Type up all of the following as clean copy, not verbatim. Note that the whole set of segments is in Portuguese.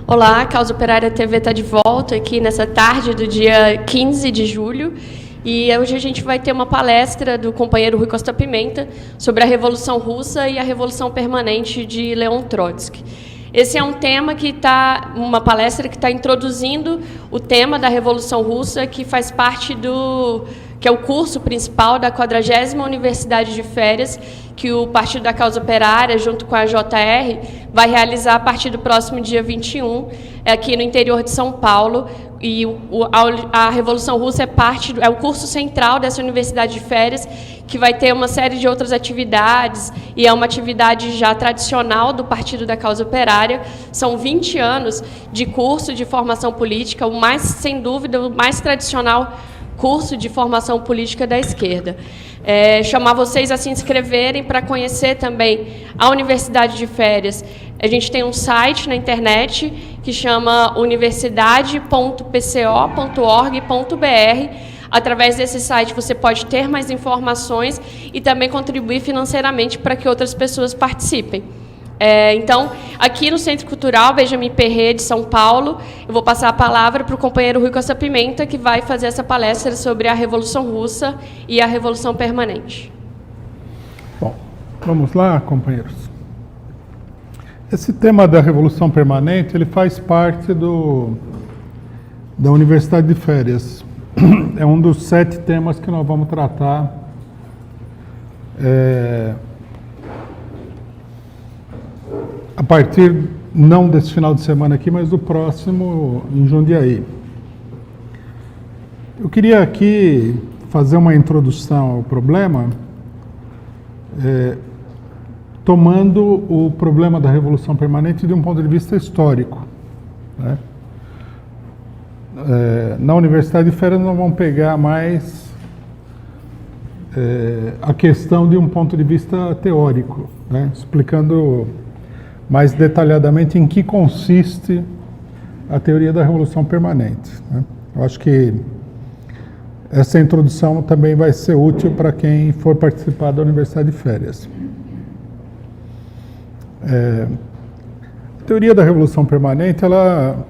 Olá, a Causa Operária TV está de volta aqui nessa tarde do dia 15 de julho. E hoje a gente vai ter uma palestra do companheiro Rui Costa Pimenta sobre a Revolução Russa e a Revolução Permanente de Leon Trotsky. Esse é um tema uma palestra que está introduzindo o tema da Revolução Russa, que faz parte que é o curso principal da 40ª Universidade de Férias, que o Partido da Causa Operária, junto com a JR, vai realizar a partir do próximo dia 21, aqui no interior de São Paulo. E a Revolução Russa é o curso central dessa Universidade de Férias, que vai ter uma série de outras atividades, e é uma atividade já tradicional do Partido da Causa Operária. São 20 anos de curso de formação política, sem dúvida, o mais tradicional curso de formação política da esquerda. Chamar vocês a se inscreverem para conhecer também a Universidade de Férias. A gente tem um site na internet que chama universidade.pco.org.br. Através desse site você pode ter mais informações e também contribuir financeiramente para que outras pessoas participem. Então, aqui no Centro Cultural Benjamin Perret de São Paulo, eu vou passar a palavra para o companheiro Rui Costa Pimenta, que vai fazer essa palestra sobre a Revolução Russa e a Revolução Permanente. Bom, vamos lá, companheiros. Esse tema da Revolução Permanente, ele faz parte da Universidade de Férias. É um dos 7 temas que nós vamos tratar a partir, não desse final de semana aqui, mas do próximo, em Jundiaí. Eu queria aqui fazer uma introdução ao problema, tomando o problema da Revolução Permanente de um ponto de vista histórico, né? Na Universidade de Férias nós vamos pegar mais a questão de um ponto de vista teórico, né? Explicando mais detalhadamente em que consiste a teoria da Revolução Permanente, né? Eu acho que essa introdução também vai ser útil para quem for participar da Universidade de Férias. A teoria da Revolução Permanente, ela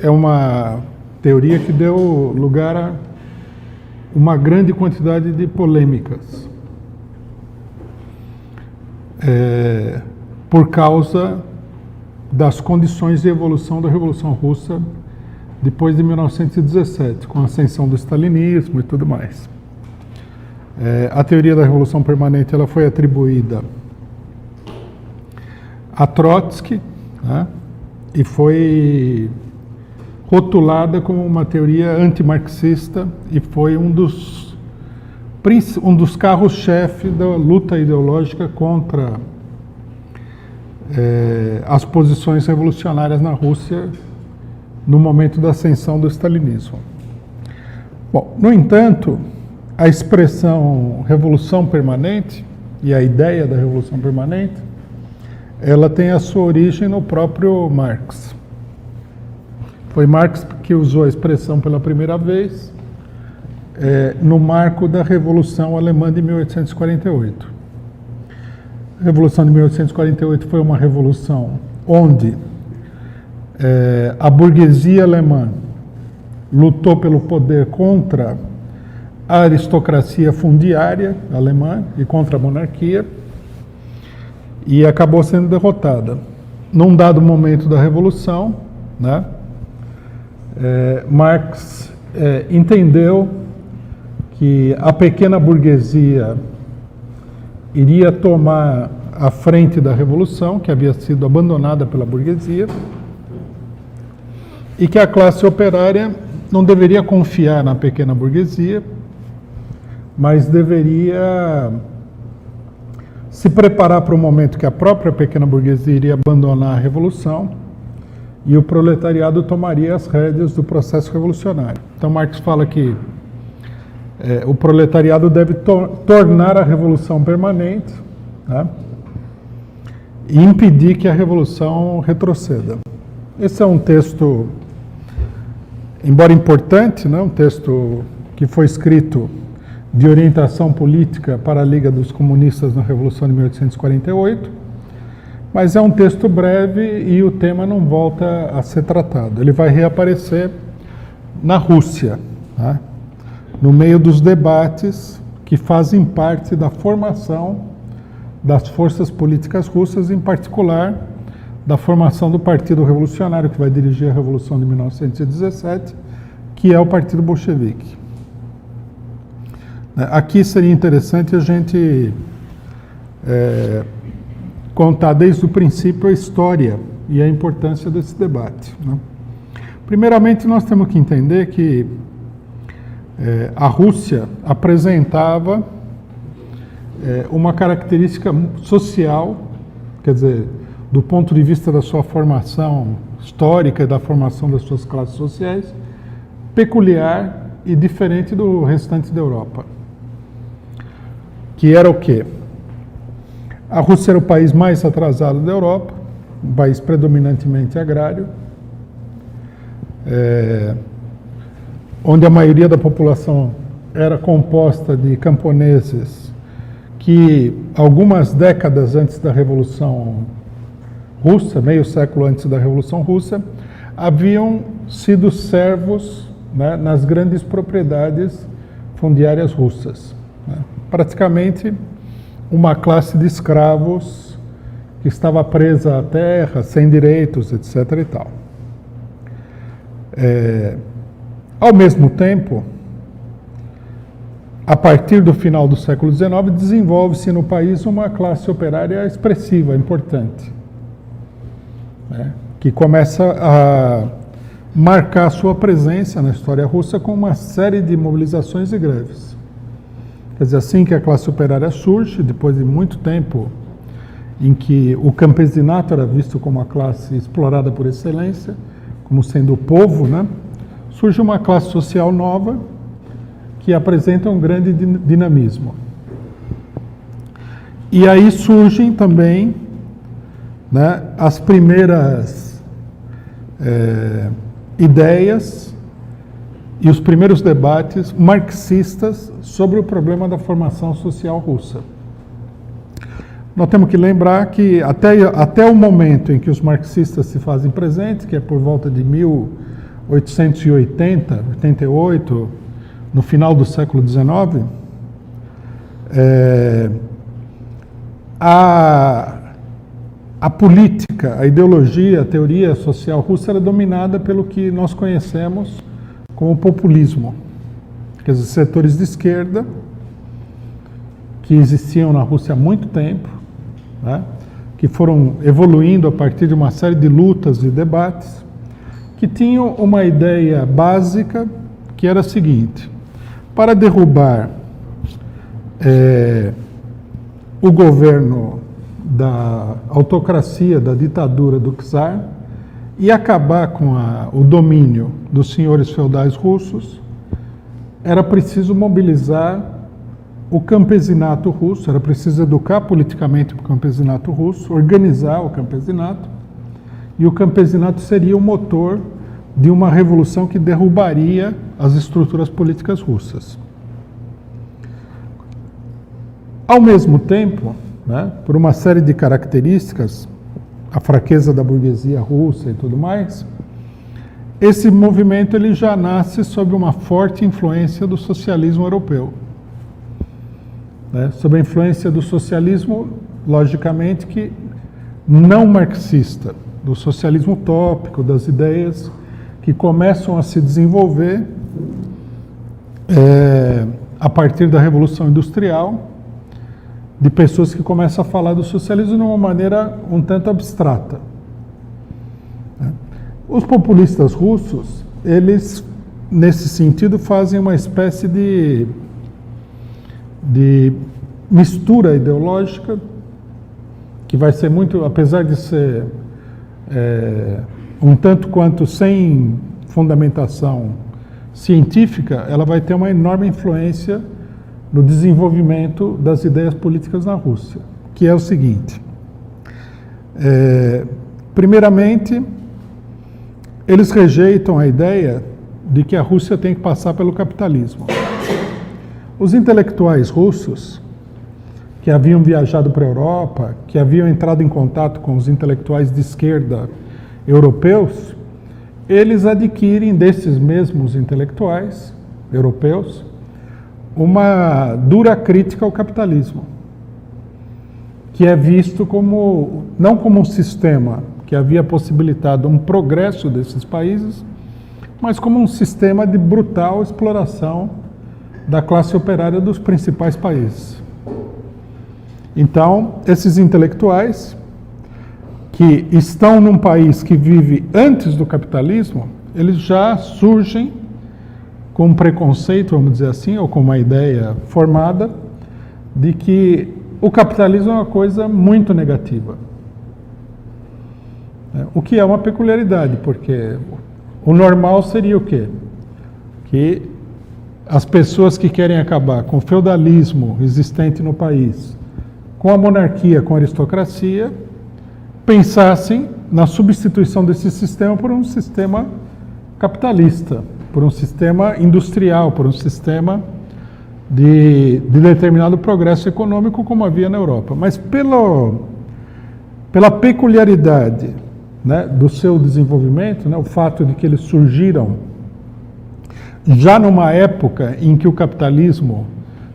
é uma teoria que deu lugar a uma grande quantidade de polêmicas. Por causa das condições de evolução da Revolução Russa depois de 1917, com a ascensão do stalinismo e tudo mais. A teoria da Revolução Permanente ela foi atribuída a Trotsky, né, e foi rotulada como uma teoria antimarxista e foi um dos carros-chefe da luta ideológica contra as posições revolucionárias na Rússia no momento da ascensão do stalinismo. Bom, no entanto, a expressão Revolução Permanente e a ideia da Revolução Permanente, ela tem a sua origem no próprio Marx. Foi Marx que usou a expressão pela primeira vez no marco da Revolução Alemã de 1848. A Revolução de 1848 foi uma revolução onde a burguesia alemã lutou pelo poder contra a aristocracia fundiária alemã e contra a monarquia e acabou sendo derrotada. Num dado momento da revolução, né, Marx entendeu que a pequena burguesia iria tomar a frente da revolução, que havia sido abandonada pela burguesia, e que a classe operária não deveria confiar na pequena burguesia, mas deveria se preparar para o momento que a própria pequena burguesia iria abandonar a revolução e o proletariado tomaria as rédeas do processo revolucionário. Então Marx fala que o proletariado deve tornar a revolução permanente, né, e impedir que a revolução retroceda. Esse é um texto, embora importante, né, um texto que foi escrito de orientação política para a Liga dos Comunistas na Revolução de 1848, Mas é um texto breve e o tema não volta a ser tratado. Ele vai reaparecer na Rússia, né? No meio dos debates que fazem parte da formação das forças políticas russas, em particular da formação do Partido Revolucionário, que vai dirigir a Revolução de 1917, que é o Partido Bolchevique. Aqui seria interessante a gente contar desde o princípio a história e a importância desse debate, né? Primeiramente, nós temos que entender que a Rússia apresentava uma característica social, quer dizer, do ponto de vista da sua formação histórica e da formação das suas classes sociais, peculiar e diferente do restante da Europa. Que era o quê? A Rússia era o país mais atrasado da Europa, um país predominantemente agrário, onde a maioria da população era composta de camponeses que, algumas décadas antes da Revolução Russa, meio século antes da Revolução Russa, haviam sido servos, né, nas grandes propriedades fundiárias russas, né? Praticamente uma classe de escravos que estava presa à terra, sem direitos, etc. e tal. Ao mesmo tempo, a partir do final do século XIX, desenvolve-se no país uma classe operária expressiva, importante, né, que começa a marcar sua presença na história russa com uma série de mobilizações e greves. Quer dizer, assim que a classe operária surge, depois de muito tempo em que o campesinato era visto como a classe explorada por excelência, como sendo o povo, né, surge uma classe social nova que apresenta um grande dinamismo. E aí surgem também, né, as primeiras ideias e os primeiros debates marxistas sobre o problema da formação social russa. Nós temos que lembrar que até o momento em que os marxistas se fazem presentes, que é por volta de 1880, 88, no final do século XIX, a política, a ideologia, a teoria social russa era dominada pelo que nós conhecemos como populismo. Quer dizer, setores de esquerda que existiam na Rússia há muito tempo, né, que foram evoluindo a partir de uma série de lutas e debates, que tinham uma ideia básica, que era a seguinte: para derrubar o governo da autocracia, da ditadura do czar, e acabar com o domínio dos senhores feudais russos, era preciso mobilizar o campesinato russo, era preciso educar politicamente o campesinato russo, organizar o campesinato, e o campesinato seria o motor de uma revolução que derrubaria as estruturas políticas russas. Ao mesmo tempo, né, por uma série de características, a fraqueza da burguesia russa e tudo mais, esse movimento ele já nasce sob uma forte influência do socialismo europeu, né, sob a influência do socialismo, logicamente, que não marxista, do socialismo utópico, das ideias que começam a se desenvolver a partir da Revolução Industrial, de pessoas que começam a falar do socialismo de uma maneira um tanto abstrata. Os populistas russos, eles, nesse sentido, fazem uma espécie de mistura ideológica, que vai ser muito, apesar de ser um tanto quanto sem fundamentação científica, ela vai ter uma enorme influência no desenvolvimento das ideias políticas na Rússia, que é o seguinte: primeiramente, eles rejeitam a ideia de que a Rússia tem que passar pelo capitalismo. Os intelectuais russos que haviam viajado para a Europa, que haviam entrado em contato com os intelectuais de esquerda europeus, eles adquirem desses mesmos intelectuais europeus uma dura crítica ao capitalismo, que é visto como, não como um sistema que havia possibilitado um progresso desses países, mas como um sistema de brutal exploração da classe operária dos principais países. Então, esses intelectuais que estão num país que vive antes do capitalismo, eles já surgem com um preconceito, vamos dizer assim, ou com uma ideia formada de que o capitalismo é uma coisa muito negativa. O que é uma peculiaridade, porque o normal seria o quê? Que as pessoas que querem acabar com o feudalismo existente no país, com a monarquia, com a aristocracia, pensassem na substituição desse sistema por um sistema capitalista, por um sistema industrial, por um sistema de determinado progresso econômico como havia na Europa. Mas pela peculiaridade, né, do seu desenvolvimento, né, o fato de que eles surgiram já numa época em que o capitalismo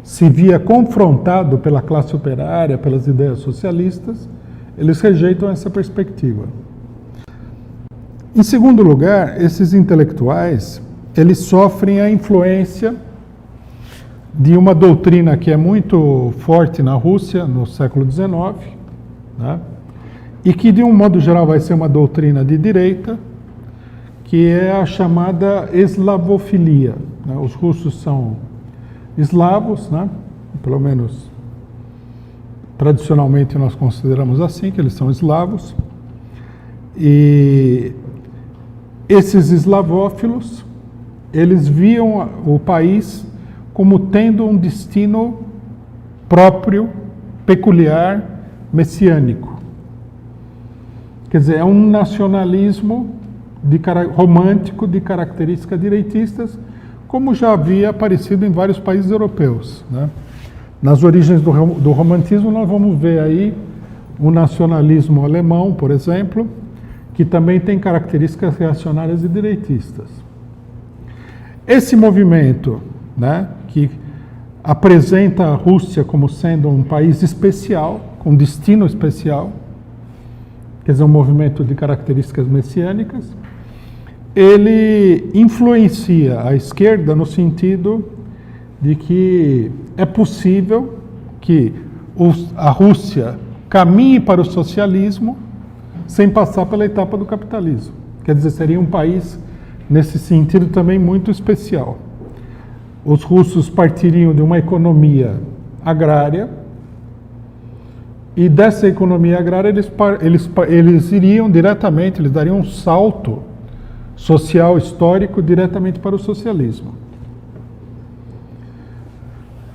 se via confrontado pela classe operária, pelas ideias socialistas, eles rejeitam essa perspectiva. Em segundo lugar, esses intelectuais, eles sofrem a influência de uma doutrina que é muito forte na Rússia no século XIX, né? E que, de um modo geral, vai ser uma doutrina de direita, que é a chamada eslavofilia, né? Os russos são eslavos, né? Pelo menos tradicionalmente nós consideramos assim, que eles são eslavos, e esses eslavófilos, eles viam o país como tendo um destino próprio, peculiar, messiânico. Quer dizer, é um nacionalismo romântico de características direitistas, como já havia aparecido em vários países europeus, né? Nas origens do romantismo, nós vamos ver aí o nacionalismo alemão, por exemplo, que também tem características reacionárias e direitistas. Esse movimento, né, que apresenta a Rússia como sendo um país especial, com destino especial, quer dizer, um movimento de características messiânicas, ele influencia a esquerda no sentido de que é possível que a Rússia caminhe para o socialismo sem passar pela etapa do capitalismo. Quer dizer, seria um país, nesse sentido, também muito especial. Os russos partiriam de uma economia agrária, e dessa economia agrária eles iriam diretamente, eles dariam um salto social, histórico, diretamente para o socialismo.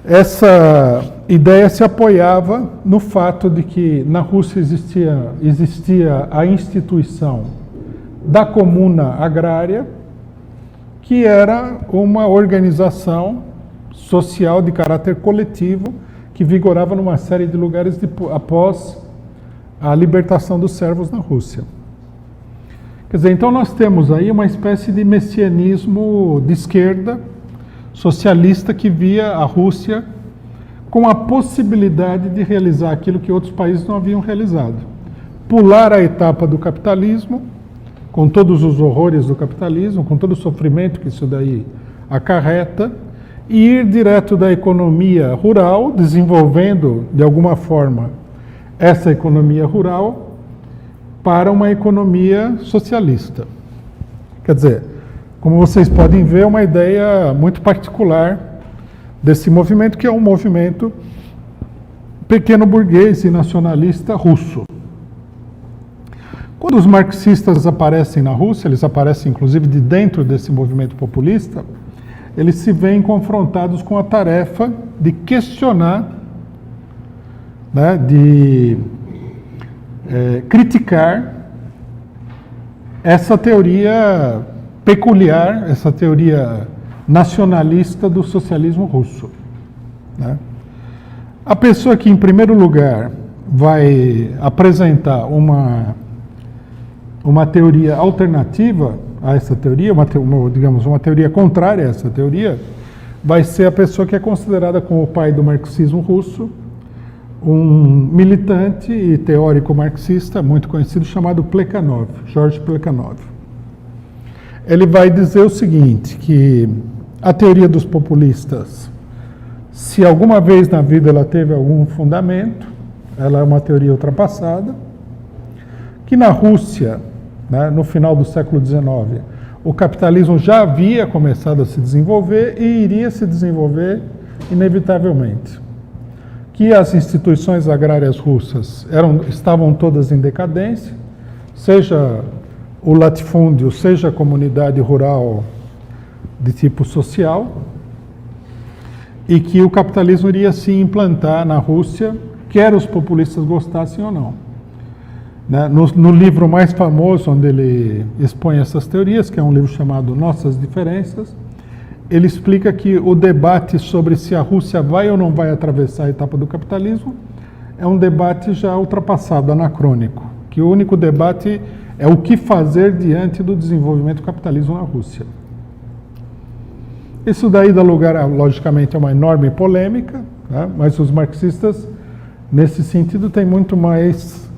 Essa ideia se apoiava no fato de que na Rússia existia a instituição da comuna agrária, que era uma organização social de caráter coletivo que vigorava numa série de lugares após a libertação dos servos na Rússia. Quer dizer, então nós temos aí uma espécie de messianismo de esquerda, socialista, que via a Rússia com a possibilidade de realizar aquilo que outros países não haviam realizado. Pular a etapa do capitalismo, com todos os horrores do capitalismo, com todo o sofrimento que isso daí acarreta, e ir direto da economia rural, desenvolvendo de alguma forma essa economia rural, para uma economia socialista. Quer dizer, como vocês podem ver, é uma ideia muito particular desse movimento, que é um movimento pequeno burguês e nacionalista russo. Quando os marxistas aparecem na Rússia, eles aparecem inclusive de dentro desse movimento populista, eles se veem confrontados com a tarefa de questionar, né, de criticar essa teoria peculiar, essa teoria nacionalista do socialismo russo, né? A pessoa que, em primeiro lugar, vai apresentar uma teoria alternativa a essa teoria, digamos, uma teoria contrária a essa teoria, vai ser a pessoa que é considerada como o pai do marxismo russo, um militante e teórico marxista muito conhecido chamado Plekhanov, George Plekhanov. Ele vai dizer o seguinte, que a teoria dos populistas, se alguma vez na vida ela teve algum fundamento, ela é uma teoria ultrapassada, que na Rússia, né, no final do século XIX, o capitalismo já havia começado a se desenvolver e iria se desenvolver inevitavelmente. Que as instituições agrárias russas estavam todas em decadência, seja o latifúndio, seja a comunidade rural de tipo social, e que o capitalismo iria se implantar na Rússia, quer os populistas gostassem ou não. No livro mais famoso, onde ele expõe essas teorias, que é um livro chamado Nossas Diferenças, ele explica que o debate sobre se a Rússia vai ou não vai atravessar a etapa do capitalismo é um debate já ultrapassado, anacrônico, que o único debate é o que fazer diante do desenvolvimento do capitalismo na Rússia. Isso daí dá lugar, logicamente, a uma enorme polêmica, né? Mas os marxistas, nesse sentido, têm muito mais,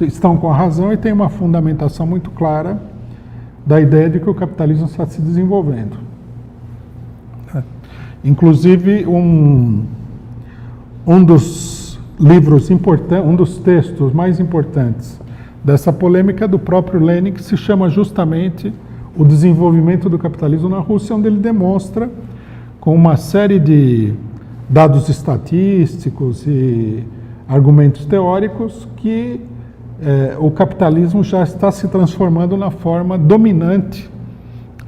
estão com a razão e têm uma fundamentação muito clara da ideia de que o capitalismo está se desenvolvendo. Inclusive, um dos livros importantes, um dos textos mais importantes dessa polêmica é do próprio Lenin, que se chama justamente O Desenvolvimento do Capitalismo na Rússia, onde ele demonstra, com uma série de dados estatísticos e argumentos teóricos, que o capitalismo já está se transformando na forma dominante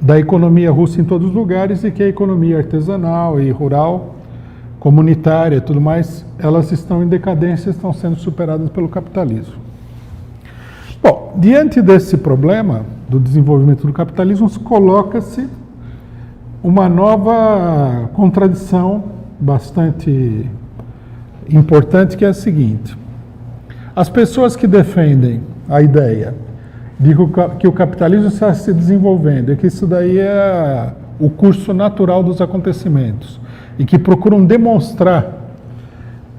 da economia russa em todos os lugares, e que a economia artesanal e rural, comunitária e tudo mais, elas estão em decadência, estão sendo superadas pelo capitalismo. Bom, diante desse problema do desenvolvimento do capitalismo, coloca-se uma nova contradição bastante importante, que é a seguinte: as pessoas que defendem a ideia de que o capitalismo está se desenvolvendo e que isso daí é o curso natural dos acontecimentos e que procuram demonstrar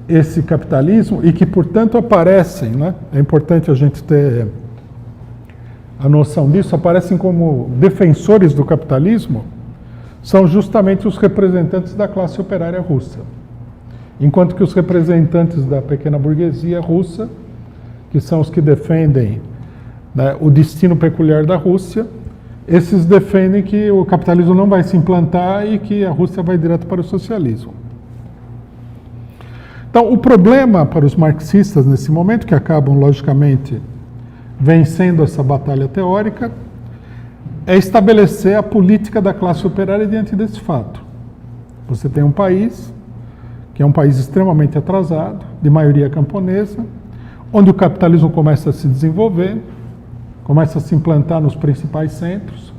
esse capitalismo e que, portanto, aparecem, né? É importante a gente ter a noção disso, aparecem como defensores do capitalismo, são justamente os representantes da classe operária russa. Enquanto que os representantes da pequena burguesia russa, que são os que defendem, né, o destino peculiar da Rússia, esses defendem que o capitalismo não vai se implantar e que a Rússia vai direto para o socialismo. Então, o problema para os marxistas nesse momento, que acabam, logicamente, vencendo essa batalha teórica, é estabelecer a política da classe operária diante desse fato. Você tem um país, que é um país extremamente atrasado, de maioria camponesa, onde o capitalismo começa a se desenvolver, começa a se implantar nos principais centros.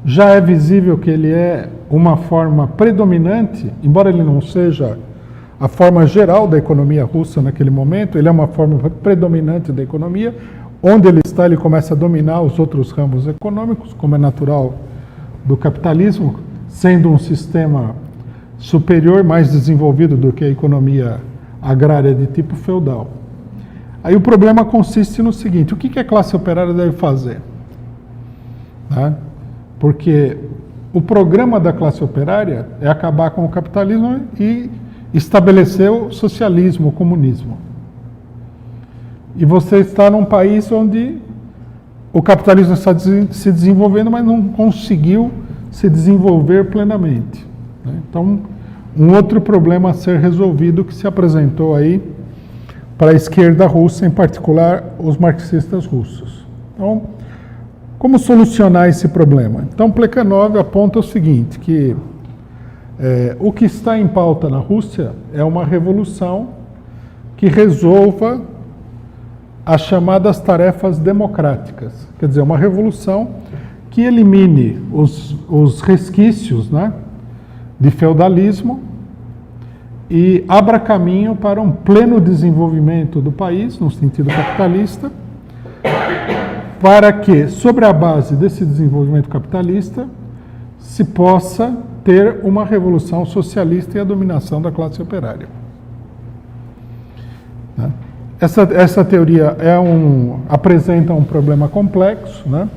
Já é visível que ele é uma forma predominante, embora ele não seja a forma geral da economia russa naquele momento, ele é uma forma predominante da economia. Onde ele está, ele começa a dominar os outros ramos econômicos, como é natural do capitalismo, sendo um sistema superior, mais desenvolvido do que a economia agrária de tipo feudal. Aí o problema consiste no seguinte: o que a classe operária deve fazer? Né? Porque o programa da classe operária é acabar com o capitalismo e estabelecer o socialismo, o comunismo. E você está num país onde o capitalismo está se desenvolvendo, mas não conseguiu se desenvolver plenamente. Né? Então, um outro problema a ser resolvido que se apresentou aí para a esquerda russa, em particular os marxistas russos. Então, como solucionar esse problema? Então, Plekhanov aponta o seguinte, que o que está em pauta na Rússia é uma revolução que resolva as chamadas tarefas democráticas. Quer dizer, uma revolução que elimine os resquícios, né, de feudalismo e abra caminho para um pleno desenvolvimento do país, no sentido capitalista, para que, sobre a base desse desenvolvimento capitalista, se possa ter uma revolução socialista e a dominação da classe operária. Essa teoria apresenta um problema complexo, né?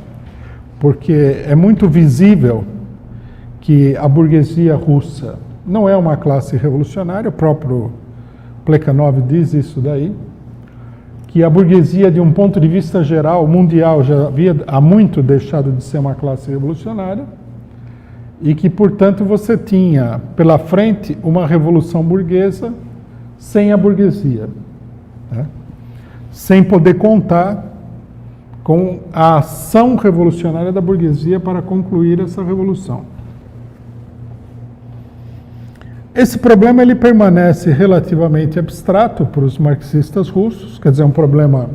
Porque é muito visível que a burguesia russa não é uma classe revolucionária, o próprio Plekhanov diz isso daí, que a burguesia, de um ponto de vista geral, mundial, já havia há muito deixado de ser uma classe revolucionária, e que, portanto, você tinha pela frente uma revolução burguesa sem a burguesia, né? Sem poder contar com a ação revolucionária da burguesia para concluir essa revolução. Esse problema ele permanece relativamente abstrato para os marxistas russos, quer dizer, um problema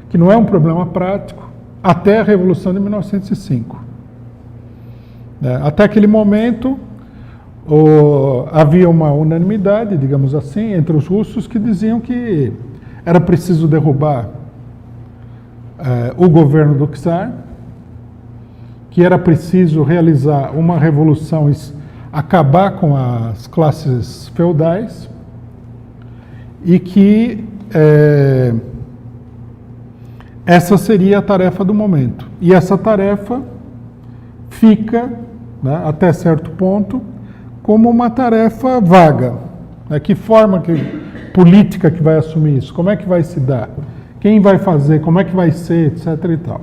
que não é um problema prático, até a Revolução de 1905. Até aquele momento, havia uma unanimidade, digamos assim, entre os russos que diziam que era preciso derrubar o governo do czar, que era preciso realizar uma revolução, acabar com as classes feudais, e que essa seria a tarefa do momento. E essa tarefa fica, né, até certo ponto, como uma tarefa vaga. Que forma política que vai assumir isso? Como é que vai se dar? Quem vai fazer? Como é que vai ser? Etc. e tal.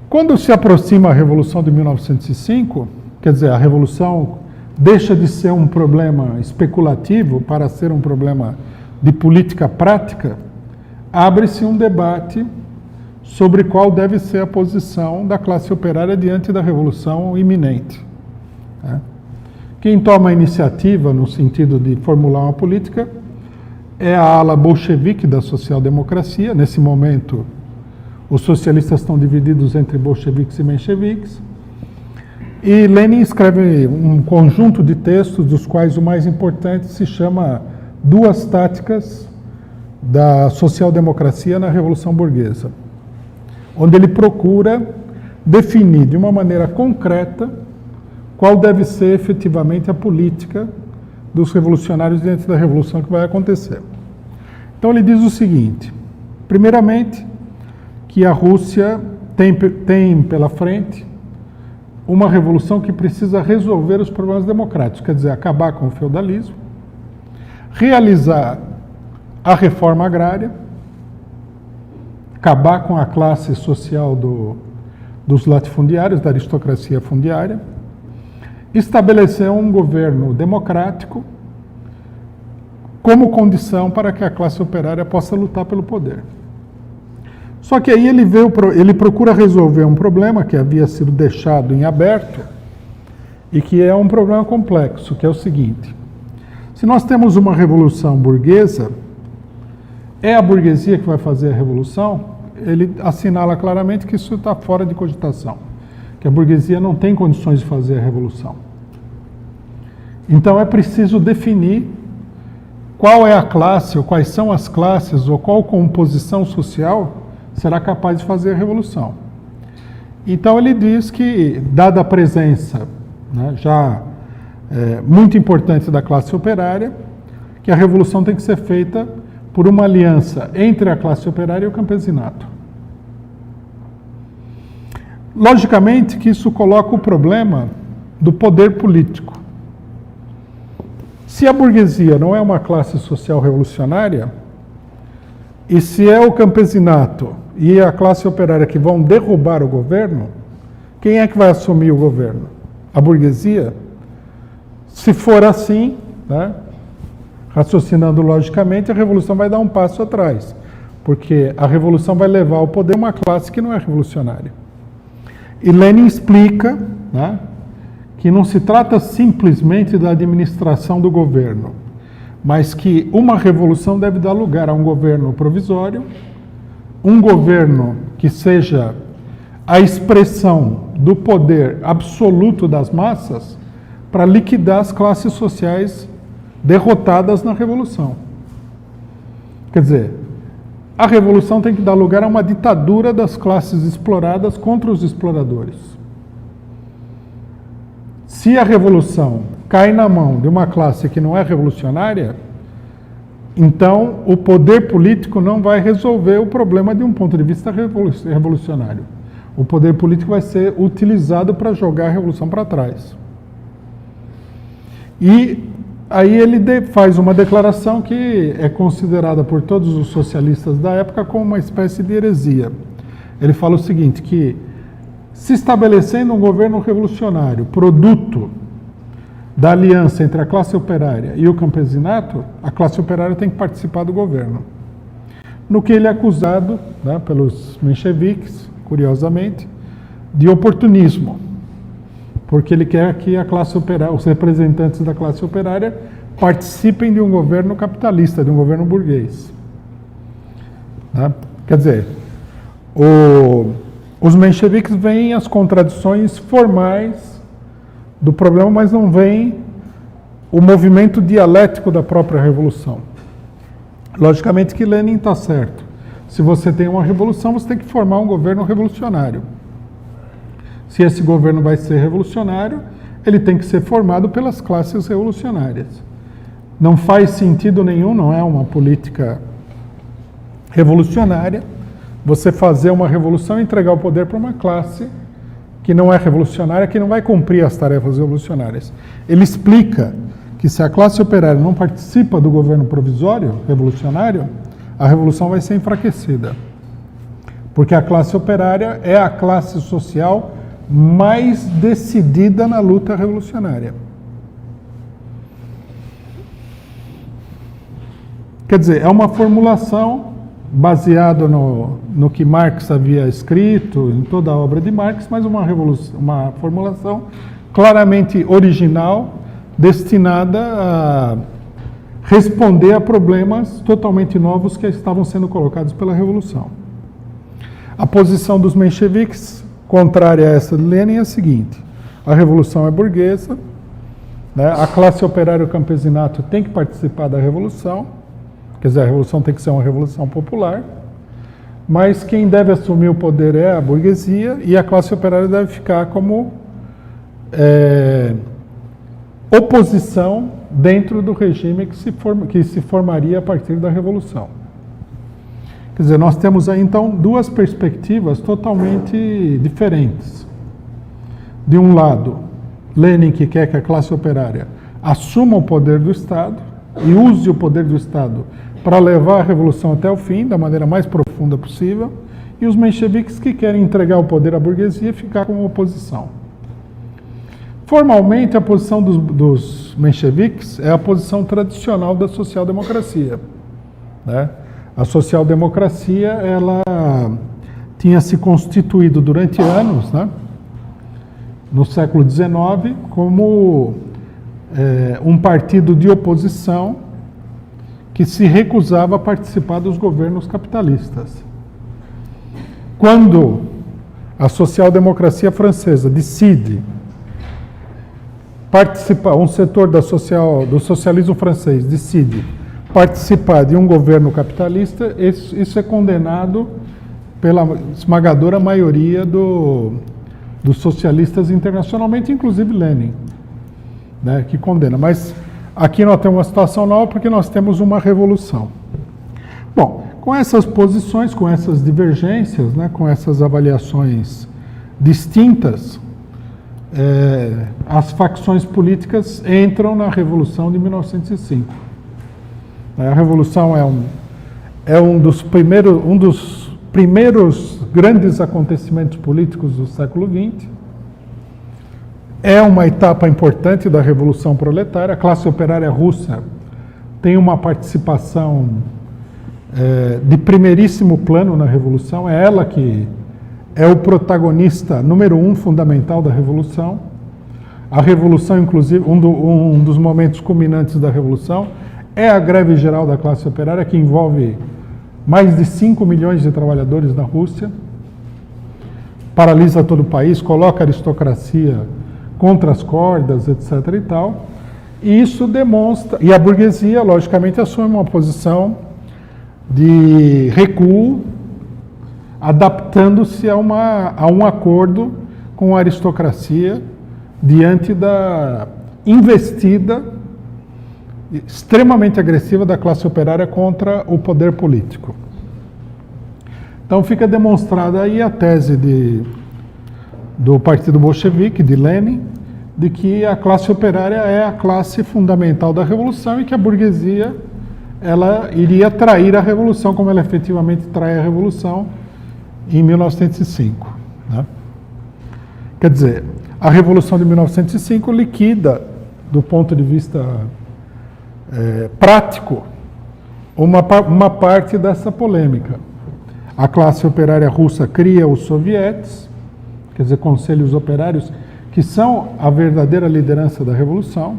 Quando se aproxima a Revolução de 1905, quer dizer, a Revolução deixa de ser um problema especulativo para ser um problema de política prática, abre-se um debate sobre qual deve ser a posição da classe operária diante da Revolução iminente. Quem toma a iniciativa no sentido de formular uma política é a ala bolchevique da social-democracia. Nesse momento, os socialistas estão divididos entre bolcheviques e mencheviques. E Lenin escreve um conjunto de textos, dos quais o mais importante se chama Duas Táticas da Social-Democracia na Revolução Burguesa, onde ele procura definir de uma maneira concreta qual deve ser efetivamente a política dos revolucionários diante da revolução que vai acontecer. Então ele diz o seguinte: primeiramente, que a Rússia tem pela frente uma revolução que precisa resolver os problemas democráticos, quer dizer, acabar com o feudalismo, realizar a reforma agrária, acabar com a classe social dos latifundiários, da aristocracia fundiária, estabelecer um governo democrático como condição para que a classe operária possa lutar pelo poder. Só que aí ele procura resolver um problema que havia sido deixado em aberto e que é um problema complexo, que é o seguinte: se nós temos uma revolução burguesa, é a burguesia que vai fazer a revolução? Ele assinala claramente que isso está fora de cogitação, que a burguesia não tem condições de fazer a revolução. Então é preciso definir qual é a classe, ou quais são as classes, ou qual composição social será capaz de fazer a revolução. Então ele diz que, dada a presença, né, já muito importante da classe operária, que a revolução tem que ser feita por uma aliança entre a classe operária e o campesinato. Logicamente que isso coloca o problema do poder político. Se a burguesia não é uma classe social revolucionária, e se é o campesinato e a classe operária que vão derrubar o governo, quem é que vai assumir o governo? A burguesia? Se for assim, né, raciocinando logicamente, a revolução vai dar um passo atrás, porque a revolução vai levar ao poder uma classe que não é revolucionária. E Lenin explica, né, que não se trata simplesmente da administração do governo, mas que uma revolução deve dar lugar a um governo provisório, um governo que seja a expressão do poder absoluto das massas, para liquidar as classes sociais derrotadas na Revolução. Quer dizer, a Revolução tem que dar lugar a uma ditadura das classes exploradas contra os exploradores. Se a Revolução cai na mão de uma classe que não é revolucionária, então o poder político não vai resolver o problema de um ponto de vista revolucionário. O poder político vai ser utilizado para jogar a Revolução para trás. E aí ele faz uma declaração que é considerada por todos os socialistas da época como uma espécie de heresia. Ele fala o seguinte, que se estabelecendo um governo revolucionário, produto da aliança entre a classe operária e o campesinato, a classe operária tem que participar do governo. No que ele é acusado, né, pelos mencheviques, curiosamente, de oportunismo, porque ele quer que a classe operária, os representantes da classe operária participem de um governo capitalista, de um governo burguês. Né? Quer dizer, os mencheviques veem as contradições formais do problema, mas não veem o movimento dialético da própria revolução. Logicamente que Lenin está certo. Se você tem uma revolução, você tem que formar um governo revolucionário. Se esse governo vai ser revolucionário, ele tem que ser formado pelas classes revolucionárias. Não faz sentido nenhum, não é uma política revolucionária, você fazer uma revolução e entregar o poder para uma classe que não é revolucionária, que não vai cumprir as tarefas revolucionárias. Ele explica que se a classe operária não participa do governo provisório revolucionário, a revolução vai ser enfraquecida. Porque a classe operária é a classe social mais decidida na luta revolucionária. Quer dizer, é uma formulação baseada no que Marx havia escrito, em toda a obra de Marx, mas uma formulação claramente original, destinada a responder a problemas totalmente novos que estavam sendo colocados pela Revolução. A posição dos mencheviques, contrária a essa de Lenin, é a seguinte: a Revolução é burguesa, né? A classe operária e o campesinato tem que participar da Revolução, quer dizer, a Revolução tem que ser uma revolução popular, mas quem deve assumir o poder é a burguesia e a classe operária deve ficar como oposição dentro do regime que se formaria a partir da Revolução. Quer dizer, nós temos aí então duas perspectivas totalmente diferentes. De um lado, Lenin, que quer que a classe operária assuma o poder do Estado e use o poder do Estado para levar a Revolução até o fim, da maneira mais profunda possível, e os mencheviques que querem entregar o poder à burguesia e ficar como oposição. Formalmente, a posição dos mencheviques é a posição tradicional da social-democracia, né? A social-democracia, ela tinha se constituído durante anos, né, no século XIX, como um partido de oposição que se recusava a participar dos governos capitalistas. Quando a social-democracia francesa decide participar, um setor do socialismo francês decide participar de um governo capitalista, isso é condenado pela esmagadora maioria dos socialistas internacionalmente, inclusive Lenin, né, que condena. Mas aqui nós temos uma situação nova porque nós temos uma revolução. Bom, com essas posições, com essas divergências, né, com essas avaliações distintas, as facções políticas entram na Revolução de 1905. A Revolução é um dos primeiros grandes acontecimentos políticos do século XX. É uma etapa importante da Revolução Proletária. A classe operária russa tem uma participação de primeiríssimo plano na Revolução. É ela que é o protagonista número um fundamental da Revolução. A Revolução, inclusive, um dos momentos culminantes da Revolução é a greve geral da classe operária, que envolve mais de 5 milhões de trabalhadores na Rússia, paralisa todo o país, coloca a aristocracia contra as cordas, etc. e tal. E isso demonstra, e a burguesia, logicamente, assume uma posição de recuo, adaptando-se a um acordo com a aristocracia diante da investida extremamente agressiva da classe operária contra o poder político. Então fica demonstrada aí a tese do Partido Bolchevique, de Lenin, de que a classe operária é a classe fundamental da revolução e que a burguesia ela iria trair a revolução, como ela efetivamente trai a revolução em 1905. Né? Quer dizer, a revolução de 1905 liquida, do ponto de vista prático, uma parte dessa polêmica. A classe operária russa cria os sovietes, quer dizer, conselhos operários, que são a verdadeira liderança da revolução.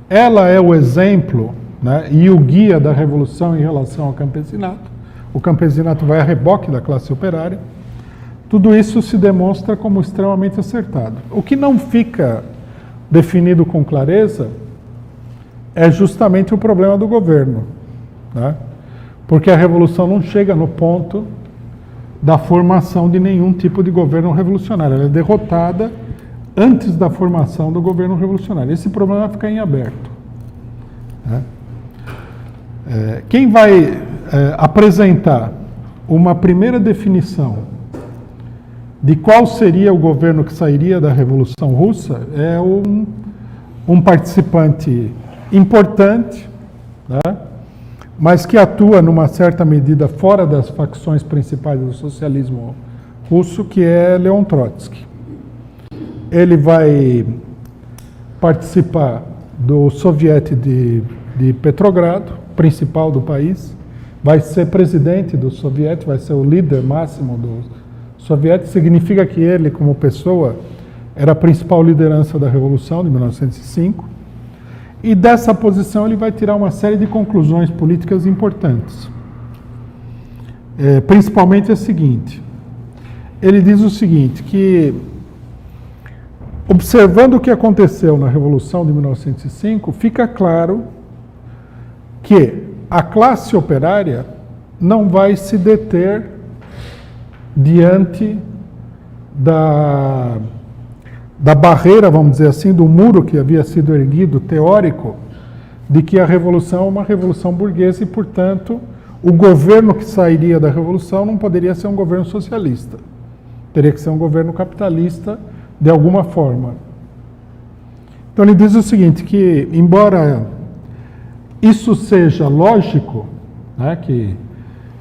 Ela é o exemplo, né, e o guia da revolução em relação ao campesinato. O campesinato vai a reboque da classe operária. Tudo isso se demonstra como extremamente acertado. O que não fica definido com clareza é justamente o problema do governo, né? Porque a revolução não chega no ponto da formação de nenhum tipo de governo revolucionário. Ela é derrotada antes da formação do governo revolucionário. Esse problema fica em aberto. Né? Quem vai apresentar uma primeira definição de qual seria o governo que sairia da Revolução Russa é um participante importante, né? Mas que atua numa certa medida fora das facções principais do socialismo russo, que é Leon Trotsky. Ele vai participar do Soviete de Petrogrado, principal do país, vai ser presidente do Soviete, vai ser o líder máximo do Soviete. Significa que ele, como pessoa, era a principal liderança da Revolução de 1905. E dessa posição ele vai tirar uma série de conclusões políticas importantes. Principalmente a seguinte. Ele diz o seguinte, que observando o que aconteceu na Revolução de 1905, fica claro que a classe operária não vai se deter diante da barreira, vamos dizer assim, do muro que havia sido erguido, teórico, de que a revolução é uma revolução burguesa e, portanto, o governo que sairia da revolução não poderia ser um governo socialista. Teria que ser um governo capitalista de alguma forma. Então ele diz o seguinte, que embora isso seja lógico, né, que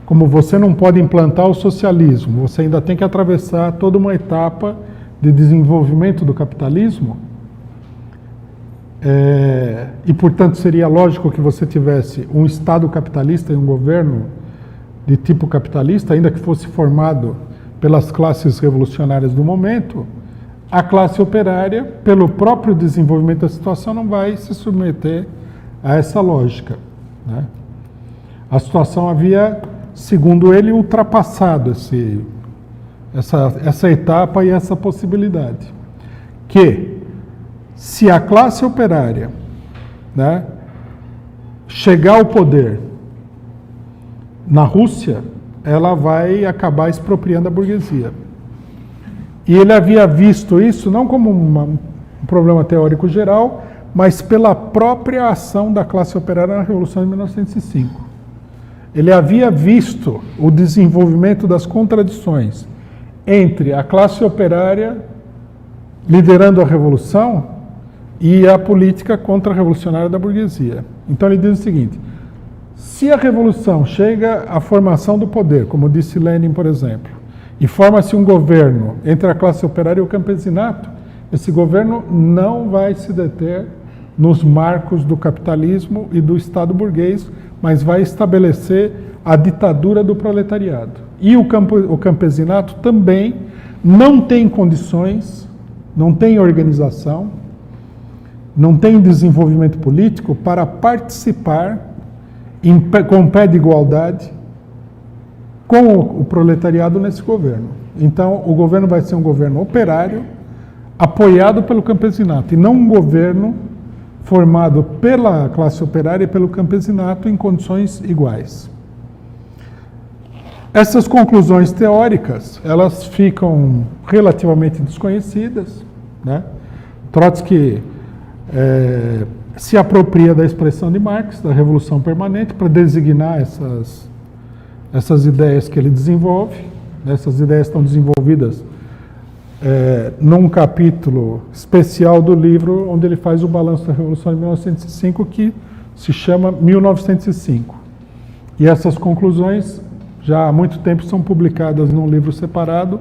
como você não pode implantar o socialismo, você ainda tem que atravessar toda uma etapa de desenvolvimento do capitalismo, e portanto seria lógico que você tivesse um Estado capitalista e um governo de tipo capitalista, ainda que fosse formado pelas classes revolucionárias do momento. A classe operária, pelo próprio desenvolvimento da situação, não vai se submeter a essa lógica, né? A situação havia, segundo ele, ultrapassado essa etapa e essa possibilidade. Que, se a classe operária, né, chegar ao poder na Rússia, ela vai acabar expropriando a burguesia. E ele havia visto isso não como um problema teórico geral, mas pela própria ação da classe operária na Revolução de 1905. Ele havia visto o desenvolvimento das contradições entre a classe operária liderando a revolução e a política contra-revolucionária da burguesia. Então ele diz o seguinte, se a revolução chega à formação do poder, como disse Lenin, por exemplo, e forma-se um governo entre a classe operária e o campesinato, esse governo não vai se deter nos marcos do capitalismo e do Estado burguês, mas vai estabelecer a ditadura do proletariado. E o campesinato também não tem condições, não tem organização, não tem desenvolvimento político para participar com pé de igualdade com o proletariado nesse governo. Então, o governo vai ser um governo operário, apoiado pelo campesinato, e não um governo formado pela classe operária e pelo campesinato em condições iguais. Essas conclusões teóricas, elas ficam relativamente desconhecidas, né? Trotsky se apropria da expressão de Marx, da Revolução Permanente, para designar essas ideias que ele desenvolve. Essas ideias estão desenvolvidas num capítulo especial do livro, onde ele faz o balanço da Revolução de 1905, que se chama 1905. E essas conclusões, já há muito tempo, são publicadas num livro separado,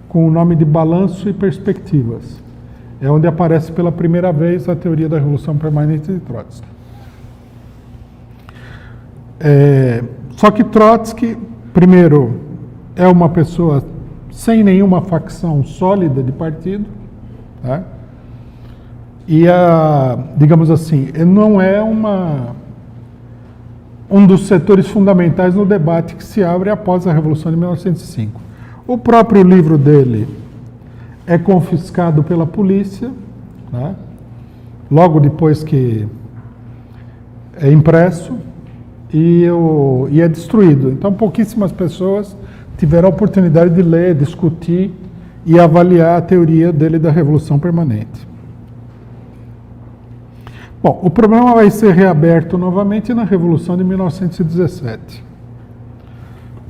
com o nome de Balanço e Perspectivas. É onde aparece pela primeira vez a teoria da Revolução Permanente de Trotsky. Só que Trotsky, primeiro, é uma pessoa sem nenhuma facção sólida de partido, tá? E, digamos assim, não é um dos setores fundamentais no debate que se abre após a Revolução de 1905. O próprio livro dele é confiscado pela polícia, né? Logo depois que é impresso, e é destruído. Então, pouquíssimas pessoas tiveram a oportunidade de ler, discutir e avaliar a teoria dele da Revolução Permanente. Bom, o problema vai ser reaberto novamente na Revolução de 1917,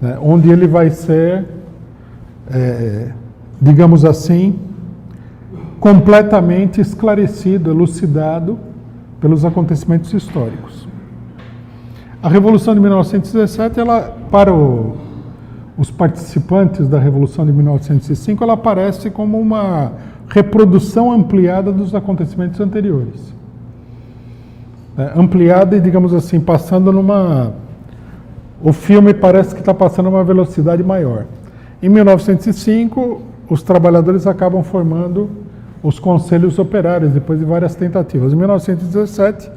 né, onde ele vai ser, digamos assim, completamente esclarecido, elucidado pelos acontecimentos históricos. A Revolução de 1917, ela, para os participantes da Revolução de 1905, ela aparece como uma reprodução ampliada dos acontecimentos anteriores. Ampliada e, digamos assim, passando o filme parece que está passando uma velocidade maior. Em 1905, os trabalhadores acabam formando os conselhos operários, depois de várias tentativas. Em 1917,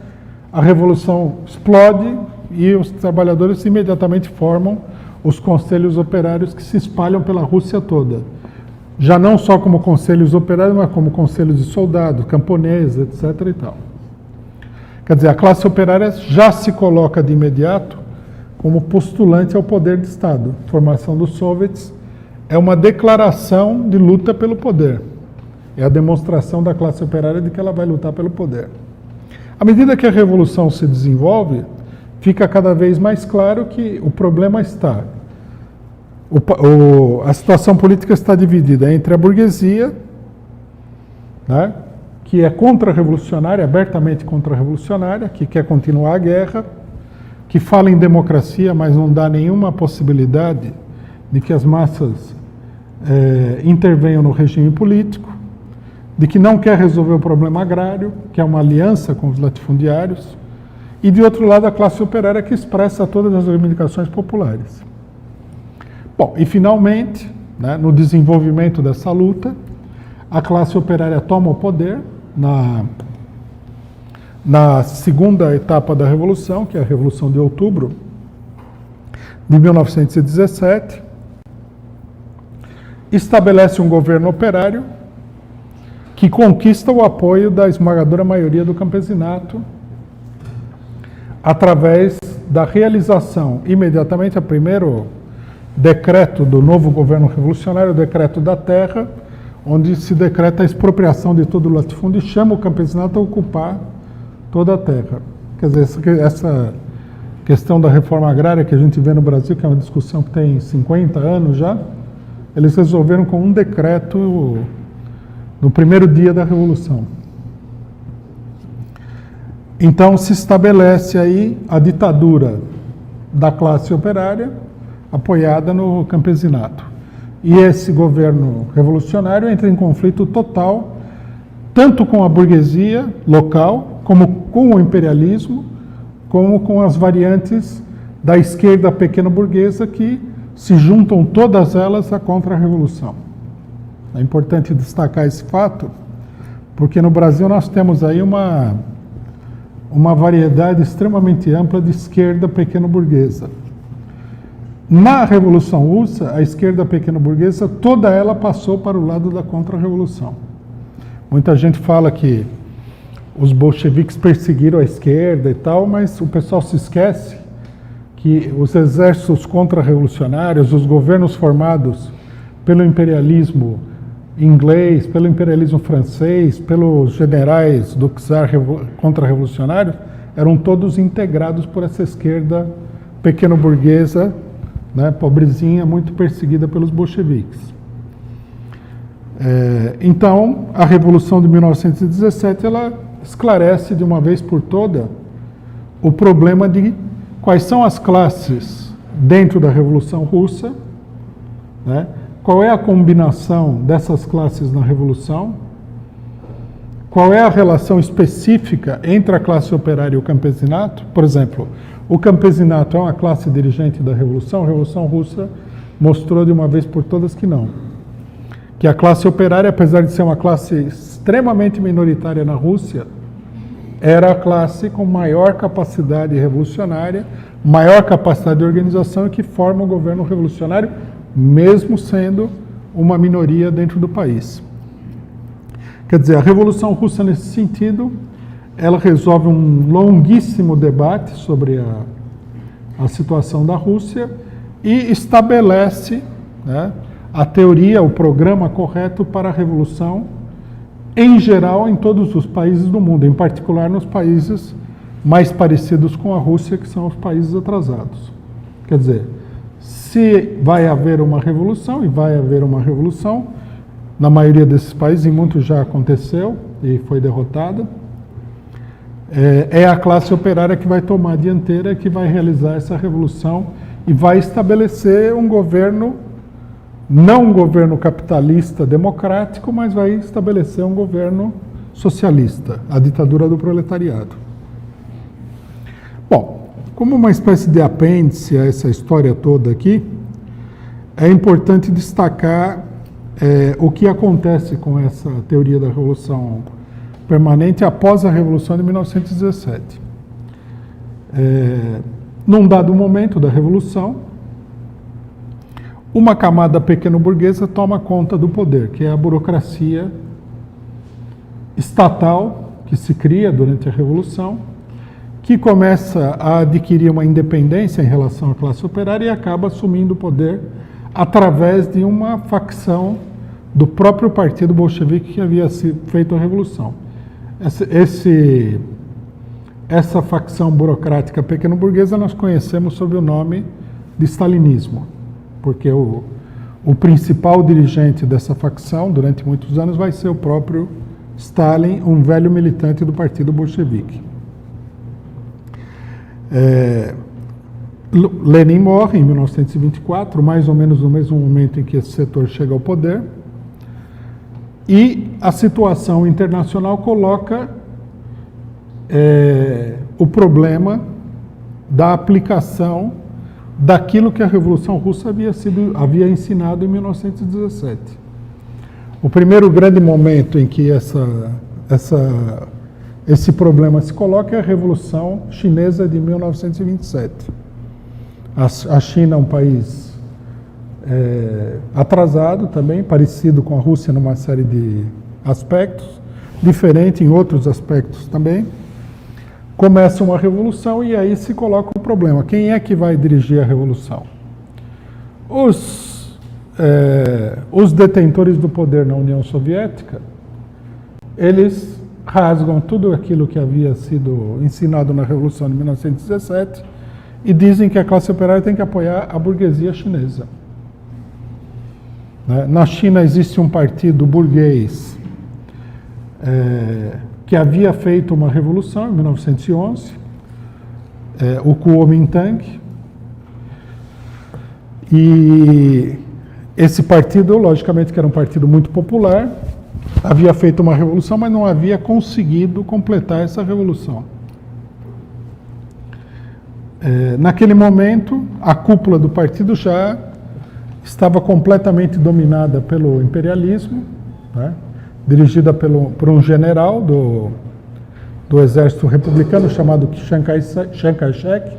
a Revolução explode e os trabalhadores imediatamente formam os conselhos operários que se espalham pela Rússia toda. Já não só como conselhos operários, mas como conselhos de soldados, camponeses, etc. e tal. Quer dizer, a classe operária já se coloca de imediato como postulante ao poder de Estado. A formação dos soviets é uma declaração de luta pelo poder. É a demonstração da classe operária de que ela vai lutar pelo poder. À medida que a revolução se desenvolve, fica cada vez mais claro que o problema está... a situação política está dividida entre a burguesia, né, que é contra-revolucionária, abertamente contra-revolucionária, que quer continuar a guerra, que fala em democracia, mas não dá nenhuma possibilidade de que as massas intervenham no regime político, de que não quer resolver o problema agrário, que é uma aliança com os latifundiários, e de outro lado a classe operária que expressa todas as reivindicações populares. Bom, e finalmente, né, no desenvolvimento dessa luta, a classe operária toma o poder na segunda etapa da Revolução, que é a Revolução de Outubro de 1917, estabelece um governo operário que conquista o apoio da esmagadora maioria do campesinato através da realização, imediatamente, a primeiro decreto do novo governo revolucionário, o decreto da terra, onde se decreta a expropriação de todo o latifúndio e chama o campesinato a ocupar toda a terra. Quer dizer, essa questão da reforma agrária que a gente vê no Brasil, que é uma discussão que tem 50 anos já, eles resolveram com um decreto no primeiro dia da Revolução. Então se estabelece aí a ditadura da classe operária, apoiada no campesinato. E esse governo revolucionário entra em conflito total, tanto com a burguesia local, como com o imperialismo, como com as variantes da esquerda pequeno-burguesa, que se juntam todas elas à contra-revolução. É importante destacar esse fato, porque no Brasil nós temos aí uma variedade extremamente ampla de esquerda pequeno-burguesa. Na Revolução Russa, a esquerda pequeno-burguesa, toda ela passou para o lado da contra-revolução. Muita gente fala que os bolcheviques perseguiram a esquerda e tal, mas o pessoal se esquece que os exércitos contra-revolucionários, os governos formados pelo imperialismo inglês, pelo imperialismo francês, pelos generais do czar contra-revolucionário, eram todos integrados por essa esquerda pequeno-burguesa, né, pobrezinha, muito perseguida pelos bolcheviques. Então, a Revolução de 1917, ela esclarece de uma vez por toda o problema de quais são as classes dentro da Revolução Russa, né? Qual é a combinação dessas classes na Revolução, qual é a relação específica entre a classe operária e o campesinato. Por exemplo, o campesinato é uma classe dirigente da Revolução. A Revolução Russa mostrou de uma vez por todas que não. Que a classe operária, apesar de ser uma classe extremamente minoritária na Rússia, era a classe com maior capacidade revolucionária, maior capacidade de organização e que forma o governo revolucionário, mesmo sendo uma minoria dentro do país. Quer dizer, a Revolução Russa, nesse sentido, ela resolve um longuíssimo debate sobre a situação da Rússia e estabelece, né, a teoria, o programa correto para a Revolução, em geral, em todos os países do mundo, em particular nos países mais parecidos com a Rússia, que são os países atrasados. Quer dizer, se vai haver uma revolução, e vai haver uma revolução, na maioria desses países, em muitos já aconteceu e foi derrotada, é a classe operária que vai tomar a dianteira, que vai realizar essa revolução e vai estabelecer um governo, não um governo capitalista democrático, mas vai estabelecer um governo socialista, a ditadura do proletariado. Bom, como uma espécie de apêndice a essa história toda aqui, é importante destacar o que acontece com essa teoria da Revolução Permanente após a Revolução de 1917. Num dado momento da Revolução, uma camada pequeno-burguesa toma conta do poder, que é a burocracia estatal que se cria durante a Revolução, que começa a adquirir uma independência em relação à classe operária e acaba assumindo o poder através de uma facção do próprio partido bolchevique que havia feito a Revolução. Essa facção burocrática pequeno-burguesa nós conhecemos sob o nome de stalinismo, porque o principal dirigente dessa facção, durante muitos anos, vai ser o próprio Stalin, um velho militante do partido bolchevique. Lenin morre em 1924, mais ou menos no mesmo momento em que esse setor chega ao poder, e a situação internacional coloca o problema da aplicação daquilo que a Revolução Russa havia ensinado em 1917. O primeiro grande momento em que esse problema se coloca é a Revolução Chinesa de 1927. A China é um país atrasado também, parecido com a Rússia numa série de aspectos, diferente em outros aspectos também. Começa uma revolução e aí se coloca o problema. Quem é que vai dirigir a revolução? Os detentores do poder na União Soviética, eles rasgam tudo aquilo que havia sido ensinado na Revolução de 1917 e dizem que a classe operária tem que apoiar a burguesia chinesa. Na China existe um partido burguês que havia feito uma revolução em 1911, o Kuomintang, e esse partido, logicamente que era um partido muito popular, havia feito uma revolução, mas não havia conseguido completar essa revolução. Naquele momento, a cúpula do partido já estava completamente dominada pelo imperialismo, né, dirigida por um general do exército republicano chamado Chiang Kai-shek,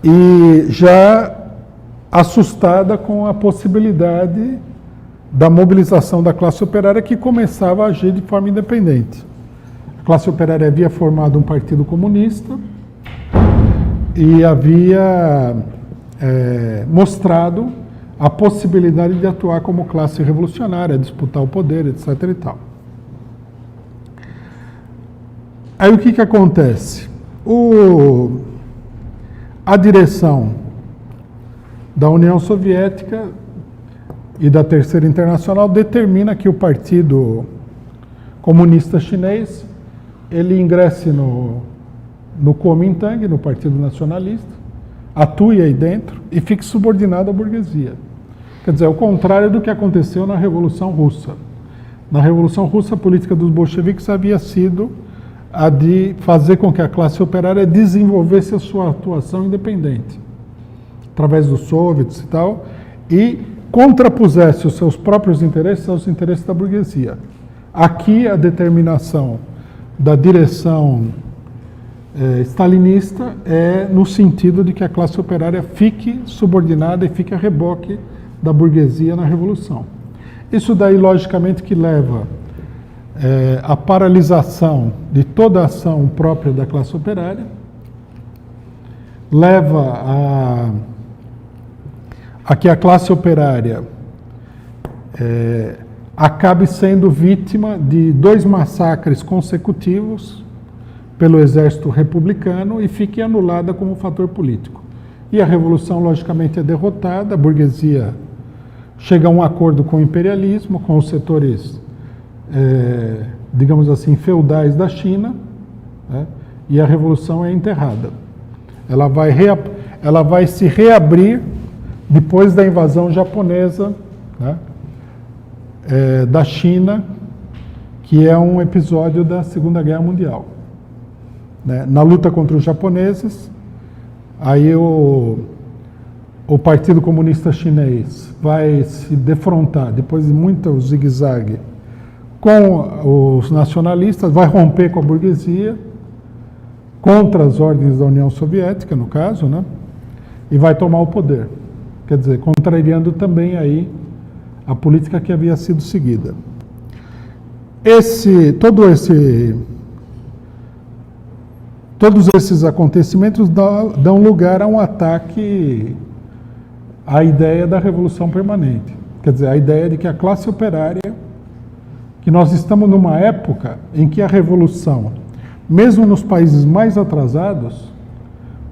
e já assustada com a possibilidade da mobilização da classe operária que começava a agir de forma independente. A classe operária havia formado um partido comunista e havia mostrado a possibilidade de atuar como classe revolucionária, disputar o poder, etc. e tal. Aí o que acontece? A direção da União Soviética e da Terceira Internacional determina que o Partido Comunista Chinês ele ingresse no Kuomintang, no Partido Nacionalista, atue aí dentro e fique subordinado à burguesia. Quer dizer, ao contrário do que aconteceu na Revolução Russa. Na Revolução Russa, a política dos bolcheviques havia sido a de fazer com que a classe operária desenvolvesse a sua atuação independente, através dos soviets e tal, e contrapusesse os seus próprios interesses aos interesses da burguesia. Aqui, a determinação da direção stalinista é no sentido de que a classe operária fique subordinada e fique a reboque da burguesia na Revolução. Isso daí, logicamente, que leva a paralisação de toda a ação própria da classe operária, leva a que a classe operária acabe sendo vítima de 2 massacres consecutivos pelo exército republicano e fique anulada como fator político. E a revolução, logicamente, é derrotada, a burguesia chega a um acordo com o imperialismo, com os setores digamos assim, feudais da China, né? E a revolução é enterrada. Ela vai se reabrir depois da invasão japonesa, né? Da China, que é um episódio da Segunda Guerra Mundial. Né? Na luta contra os japoneses, aí o Partido Comunista Chinês vai se defrontar, depois de muito zigue-zague, com os nacionalistas, vai romper com a burguesia, contra as ordens da União Soviética, no caso, né? E vai tomar o poder. Quer dizer, contrariando também aí a política que havia sido seguida. Todos esses acontecimentos dão lugar a um ataque à ideia da revolução permanente. Quer dizer, a ideia de que a classe operária, que nós estamos numa época em que a revolução, mesmo nos países mais atrasados,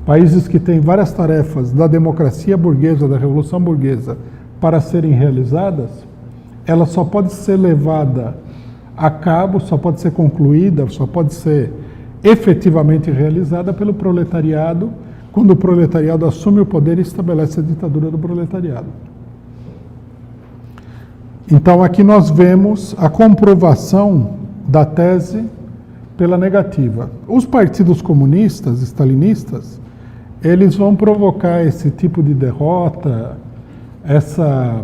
países que têm várias tarefas da democracia burguesa, da revolução burguesa, para serem realizadas, ela só pode ser levada a cabo, só pode ser concluída, só pode ser efetivamente realizada pelo proletariado, quando o proletariado assume o poder e estabelece a ditadura do proletariado. Então, aqui nós vemos a comprovação da tese pela negativa. Os partidos comunistas, stalinistas, eles vão provocar esse tipo de derrota, essa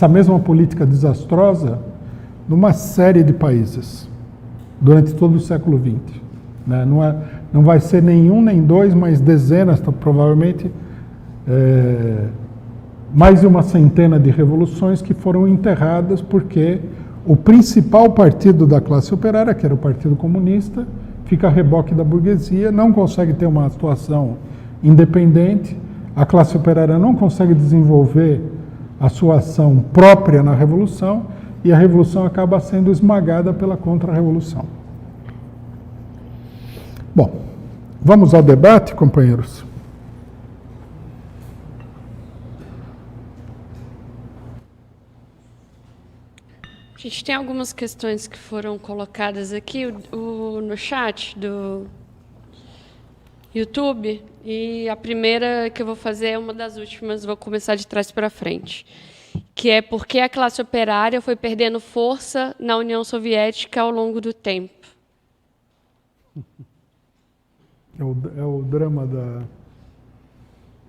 mesma política desastrosa, numa série de países, durante todo o século XX. Né? Não vai ser nenhum, nem dois, mas dezenas, provavelmente, mais de uma centena de revoluções que foram enterradas porque o principal partido da classe operária, que era o Partido Comunista, fica a reboque da burguesia, não consegue ter uma atuação independente, a classe operária não consegue desenvolver a sua ação própria na revolução e a revolução acaba sendo esmagada pela contra-revolução. Bom, vamos ao debate, companheiros? A gente tem algumas questões que foram colocadas aqui no chat do YouTube, e a primeira que eu vou fazer é uma das últimas, vou começar de trás para frente, que é por que a classe operária foi perdendo força na União Soviética ao longo do tempo. É o drama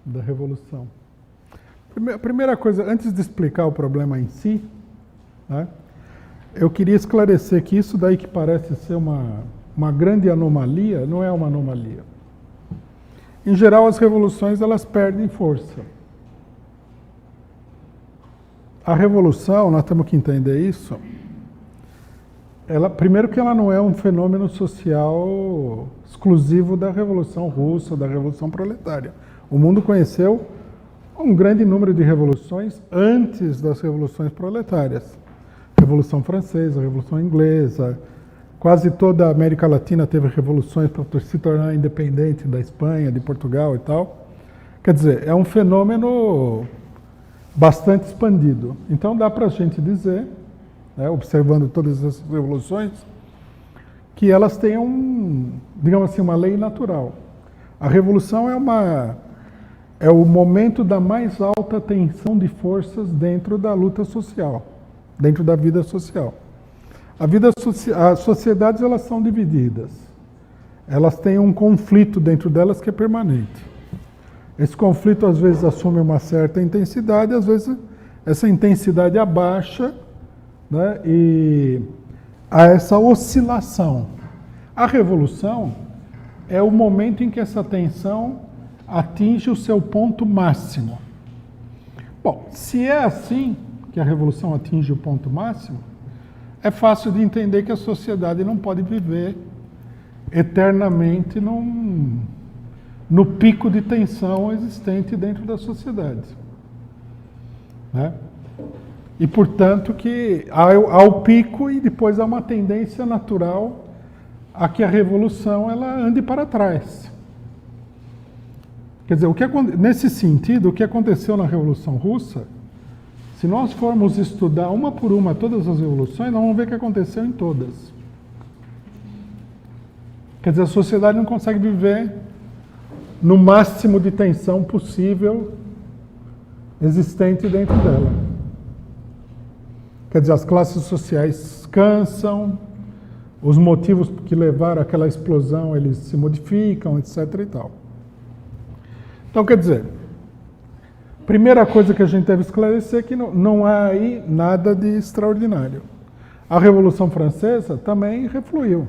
da Revolução. A primeira coisa, antes de explicar o problema em si, né, eu queria esclarecer que isso daí que parece ser uma grande anomalia, não é uma anomalia. Em geral, as revoluções elas perdem força. a revolução, nós temos que entender isso, primeiro que ela não é um fenômeno social exclusivo da Revolução Russa, da Revolução Proletária. O mundo conheceu um grande número de revoluções antes das revoluções proletárias. Revolução Francesa, Revolução Inglesa, quase toda a América Latina teve revoluções para se tornar independente da Espanha, de Portugal e tal. Quer dizer, é um fenômeno bastante expandido. Então dá para a gente dizer, né, observando todas essas revoluções, que elas têm digamos assim, uma lei natural. A revolução é o momento da mais alta tensão de forças dentro da luta social, dentro da vida social. As sociedades, elas são divididas. Elas têm um conflito dentro delas que é permanente. Esse conflito às vezes assume uma certa intensidade, às vezes essa intensidade abaixa, né, e há essa oscilação. A revolução é o momento em que essa tensão atinge o seu ponto máximo. Bom, se é assim que a revolução atinge o ponto máximo, é fácil de entender que a sociedade não pode viver eternamente no pico de tensão existente dentro da sociedade, né? E, portanto, que há o pico e depois há uma tendência natural a que a revolução ela ande para trás. Quer dizer, nesse sentido, o que aconteceu na Revolução Russa, se nós formos estudar uma por uma todas as revoluções, nós vamos ver o que aconteceu em todas. Quer dizer, a sociedade não consegue viver no máximo de tensão possível existente dentro dela. Quer dizer, as classes sociais cansam, os motivos que levaram àquela explosão, eles se modificam, etc. e tal. Então, quer dizer, primeira coisa que a gente deve esclarecer é que não há aí nada de extraordinário. A Revolução Francesa também refluiu.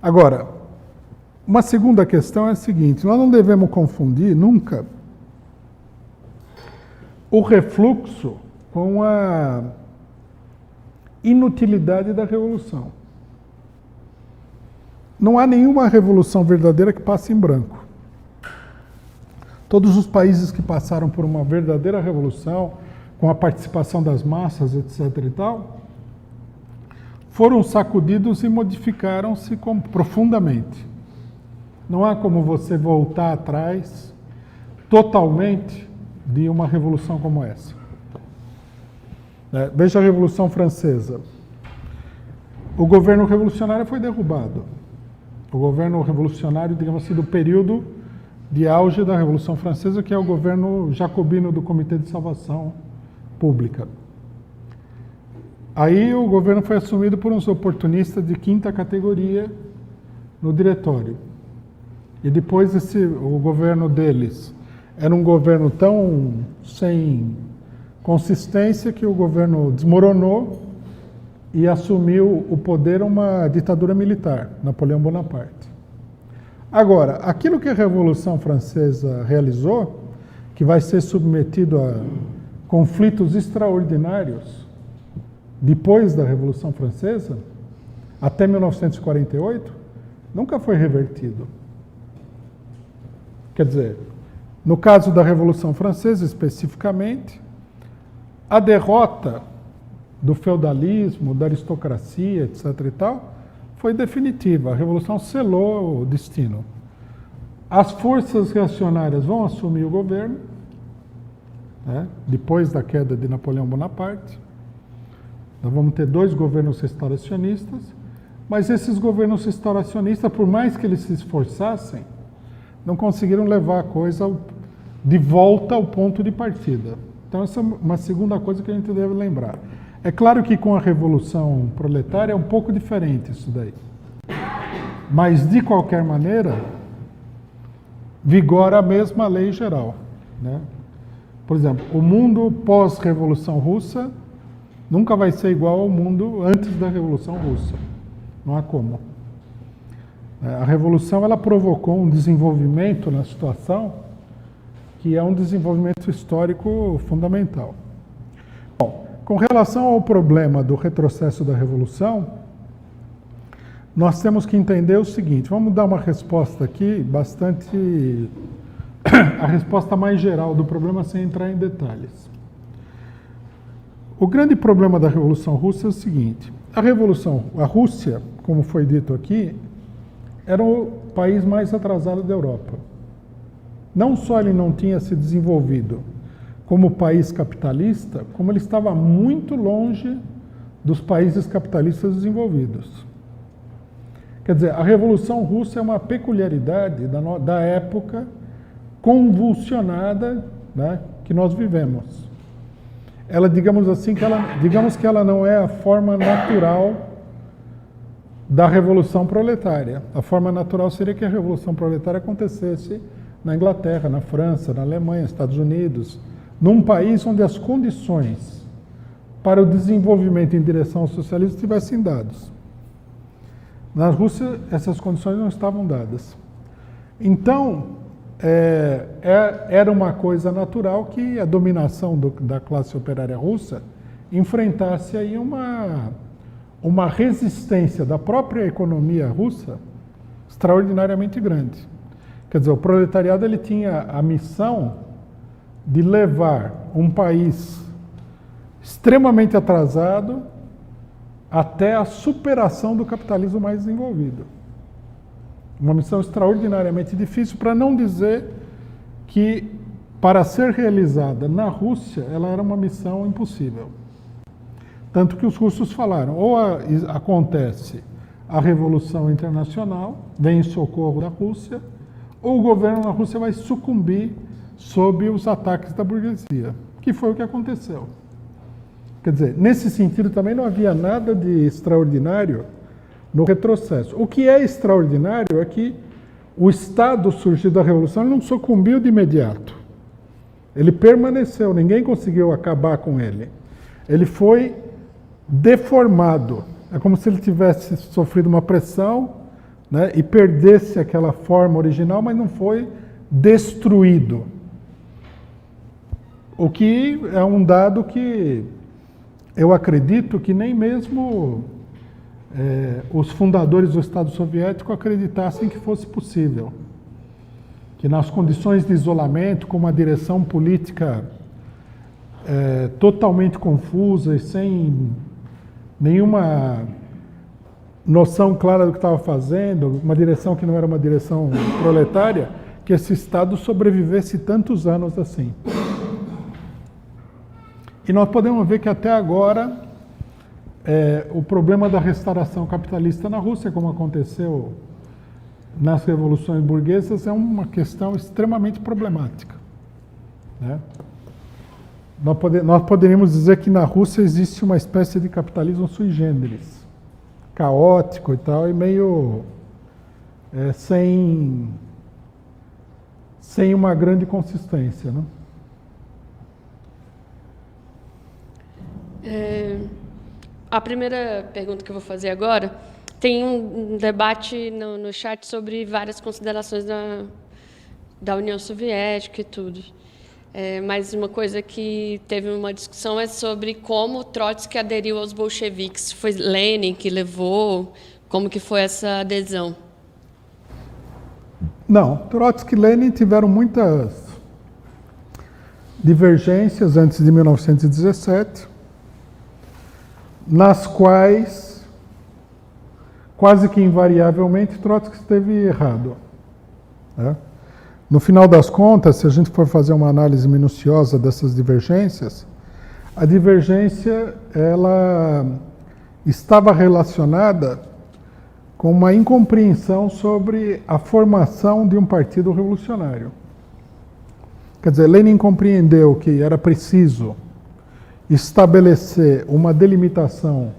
Agora, uma segunda questão é a seguinte: nós não devemos confundir nunca o refluxo com a inutilidade da revolução. Não há nenhuma revolução verdadeira que passe em branco. Todos os países que passaram por uma verdadeira revolução, com a participação das massas, etc. e tal, foram sacudidos e modificaram-se profundamente. Não há como você voltar atrás totalmente de uma revolução como essa. Veja a Revolução Francesa. O governo revolucionário foi derrubado. O governo revolucionário, digamos assim, do período de auge da Revolução Francesa, que é o governo jacobino do Comitê de Salvação Pública. Aí o governo foi assumido por uns oportunistas de quinta categoria no diretório. E depois o governo deles era um governo tão sem consistência que o governo desmoronou e assumiu o poder uma ditadura militar, Napoleão Bonaparte. Agora, aquilo que a Revolução Francesa realizou, que vai ser submetido a conflitos extraordinários depois da Revolução Francesa, até 1948, nunca foi revertido. Quer dizer, no caso da Revolução Francesa especificamente, a derrota do feudalismo, da aristocracia, etc. e tal, foi definitiva. A Revolução selou o destino. As forças reacionárias vão assumir o governo, né, depois da queda de Napoleão Bonaparte. Nós vamos ter 2 governos restauracionistas, mas esses governos restauracionistas, por mais que eles se esforçassem, não conseguiram levar a coisa de volta ao ponto de partida. Então, essa é uma segunda coisa que a gente deve lembrar. É claro que com a Revolução Proletária é um pouco diferente isso daí. Mas, de qualquer maneira, vigora a mesma lei geral, né? Por exemplo, o mundo pós-Revolução Russa nunca vai ser igual ao mundo antes da Revolução Russa. Não há como. A Revolução ela provocou um desenvolvimento na situação que é um desenvolvimento histórico fundamental. Bom, com relação ao problema do retrocesso da Revolução, nós temos que entender o seguinte, vamos dar uma resposta aqui bastante... a resposta mais geral do problema sem entrar em detalhes. O grande problema da Revolução Russa é o seguinte, a Rússia, como foi dito aqui, era o país mais atrasado da Europa. Não só ele não tinha se desenvolvido como país capitalista, como ele estava muito longe dos países capitalistas desenvolvidos. Quer dizer, a Revolução Russa é uma peculiaridade da época convulsionada, né, que nós vivemos. Ela, digamos que ela não é a forma natural da Revolução Proletária. A forma natural seria que a Revolução Proletária acontecesse na Inglaterra, na França, na Alemanha, Estados Unidos, num país onde as condições para o desenvolvimento em direção ao socialismo estivessem dadas. Na Rússia, essas condições não estavam dadas. Então, era uma coisa natural que a dominação da classe operária russa enfrentasse aí uma resistência da própria economia russa extraordinariamente grande. Quer dizer, o proletariado ele tinha a missão de levar um país extremamente atrasado até a superação do capitalismo mais desenvolvido. Uma missão extraordinariamente difícil, para não dizer que, para ser realizada na Rússia, ela era uma missão impossível. Tanto que os russos falaram, ou acontece a Revolução Internacional, vem em socorro da Rússia, ou o governo na Rússia vai sucumbir sob os ataques da burguesia, que foi o que aconteceu. Quer dizer, nesse sentido também não havia nada de extraordinário no retrocesso. O que é extraordinário é que o Estado surgido da Revolução não sucumbiu de imediato. Ele permaneceu, ninguém conseguiu acabar com ele. Ele foi deformado. É como se ele tivesse sofrido uma pressão, né, e perdesse aquela forma original, mas não foi destruído. O que é um dado que eu acredito que nem mesmo os fundadores do Estado Soviético acreditassem que fosse possível. Que nas condições de isolamento, com uma direção política totalmente confusa e sem nenhuma noção clara do que estava fazendo, uma direção que não era uma direção proletária, que esse Estado sobrevivesse tantos anos assim. E nós podemos ver que até agora o problema da restauração capitalista na Rússia, como aconteceu nas revoluções burguesas, é uma questão extremamente problemática, né? Nós poderíamos dizer que na Rússia existe uma espécie de capitalismo sui generis, caótico e tal, e meio sem uma grande consistência, né? A primeira pergunta que eu vou fazer agora, tem um debate no chat sobre várias considerações da União Soviética e tudo. Mas uma coisa que teve uma discussão é sobre como Trotsky aderiu aos bolcheviques. Foi Lenin que levou? Como que foi essa adesão? Não, Trotsky e Lenin tiveram muitas divergências antes de 1917, nas quais, quase que invariavelmente, Trotsky esteve errado, né? No final das contas, se a gente for fazer uma análise minuciosa dessas divergências, a divergência ela estava relacionada com uma incompreensão sobre a formação de um partido revolucionário. Quer dizer, Lenin compreendeu que era preciso estabelecer uma delimitação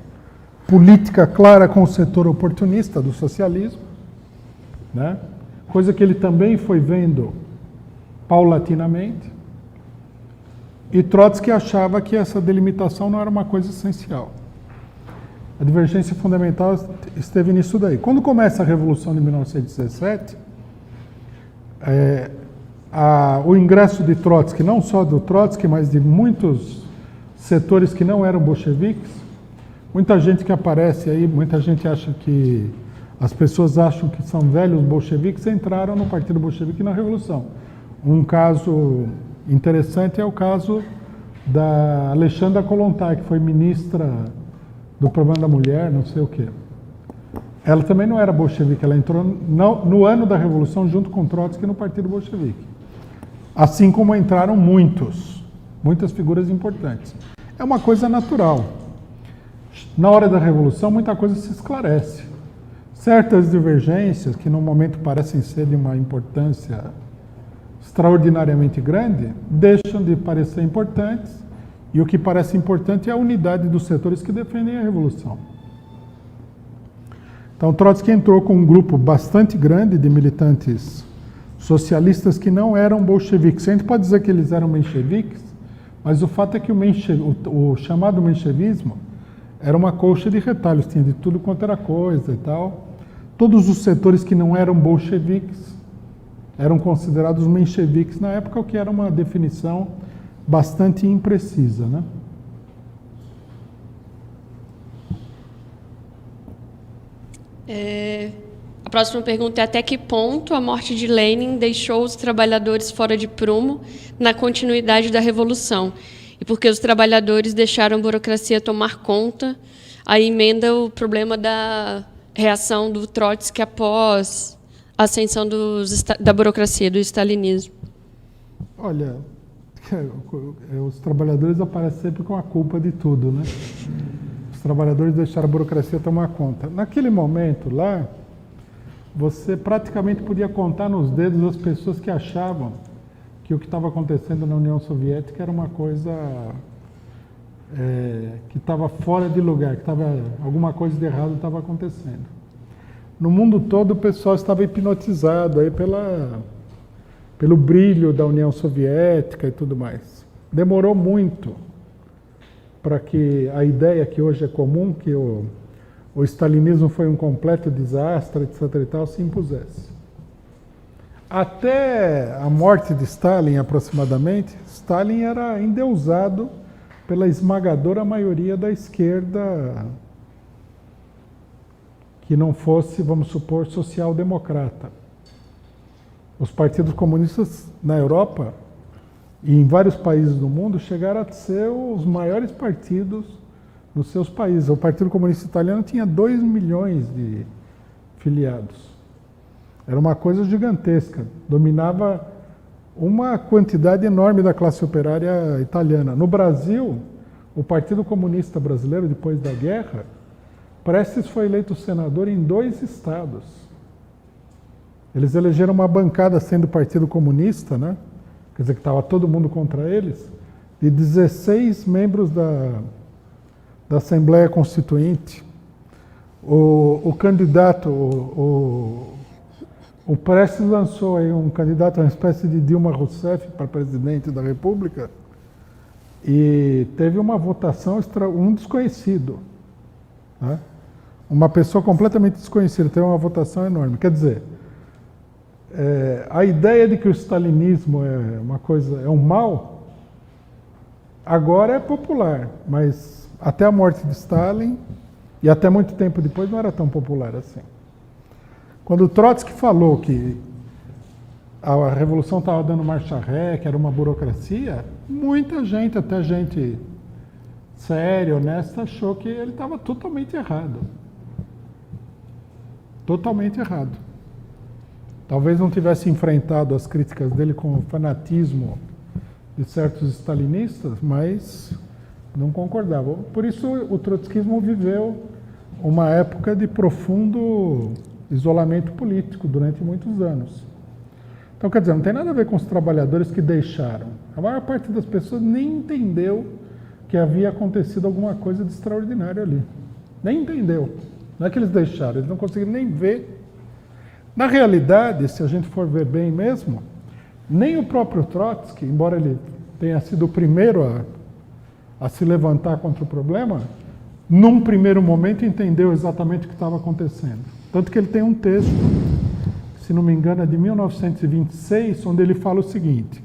política clara com o setor oportunista do socialismo, né? Coisa que ele também foi vendo paulatinamente, e Trotsky achava que essa delimitação não era uma coisa essencial. A divergência fundamental esteve nisso daí. Quando começa a Revolução de 1917, o ingresso de Trotsky, não só do Trotsky, mas de muitos setores que não eram bolcheviques. Muita gente que aparece aí, muita gente acha que, as pessoas acham que são velhos bolcheviques, entraram no Partido Bolchevique na Revolução. Um caso interessante é o caso da Alexandra Kollontai, que foi ministra do Problema da Mulher, não sei o quê. Ela também não era bolchevique, ela entrou no ano da Revolução junto com Trotsky no Partido Bolchevique. Assim como entraram muitas figuras importantes. É uma coisa natural. Na hora da Revolução, muita coisa se esclarece. Certas divergências, que no momento parecem ser de uma importância extraordinariamente grande, deixam de parecer importantes, e o que parece importante é a unidade dos setores que defendem a Revolução. Então, Trotsky entrou com um grupo bastante grande de militantes socialistas que não eram bolcheviques. A gente pode dizer que eles eram mencheviques, mas o fato é que o chamado menchevismo era uma colcha de retalhos, tinha de tudo quanto era coisa e tal. Todos os setores que não eram bolcheviques eram considerados mencheviques na época, o que era uma definição bastante imprecisa, né? A próxima pergunta é: até que ponto a morte de Lenin deixou os trabalhadores fora de prumo na continuidade da Revolução? E por que os trabalhadores deixaram a burocracia tomar conta? Aí emenda o problema da reação do Trotsky após a ascensão da burocracia, do stalinismo. Olha, os trabalhadores aparecem sempre com a culpa de tudo, né? Os trabalhadores deixaram a burocracia tomar conta. Naquele momento lá, você praticamente podia contar nos dedos as pessoas que achavam que o que estava acontecendo na União Soviética era uma coisa que estava fora de lugar, que alguma coisa de errado estava acontecendo. No mundo todo o pessoal estava hipnotizado aí pelo brilho da União Soviética e tudo mais. Demorou muito para que a ideia que hoje é comum, que o stalinismo foi um completo desastre, etc. e tal, se impusesse. Até a morte de Stalin, aproximadamente, Stalin era endeusado pela esmagadora maioria da esquerda que não fosse, vamos supor, social-democrata. Os partidos comunistas na Europa e em vários países do mundo chegaram a ser os maiores partidos nos seus países. O Partido Comunista Italiano tinha 2 milhões de filiados. Era uma coisa gigantesca. Dominava uma quantidade enorme da classe operária italiana. No Brasil, o Partido Comunista Brasileiro, depois da guerra, Prestes foi eleito senador em 2 estados. Eles elegeram uma bancada sendo Partido Comunista, né? Quer dizer que estava todo mundo contra eles, de 16 membros da Assembleia Constituinte. O candidato, o Prestes lançou aí um candidato, uma espécie de Dilma Rousseff para presidente da República, e teve uma votação, um desconhecido, né? Uma pessoa completamente desconhecida, teve uma votação enorme. Quer dizer, a ideia de que o stalinismo é um mal, agora é popular, mas até a morte de Stalin e até muito tempo depois não era tão popular assim. Quando Trotsky falou que a revolução estava dando marcha ré, que era uma burocracia, muita gente, até gente séria, honesta, achou que ele estava totalmente errado. Totalmente errado. Talvez não tivesse enfrentado as críticas dele com o fanatismo de certos stalinistas, mas não concordava. Por isso o trotskismo viveu uma época de profundo isolamento político durante muitos anos. Então, quer dizer, não tem nada a ver com os trabalhadores que deixaram. A maior parte das pessoas nem entendeu que havia acontecido alguma coisa de extraordinário ali. Nem entendeu. Não é que eles deixaram, eles não conseguiram nem ver. Na realidade, se a gente for ver bem mesmo, nem o próprio Trotsky, embora ele tenha sido o primeiro a se levantar contra o problema, num primeiro momento entendeu exatamente o que estava acontecendo. Tanto que ele tem um texto que se não me engano, é de 1926, onde ele fala o seguinte: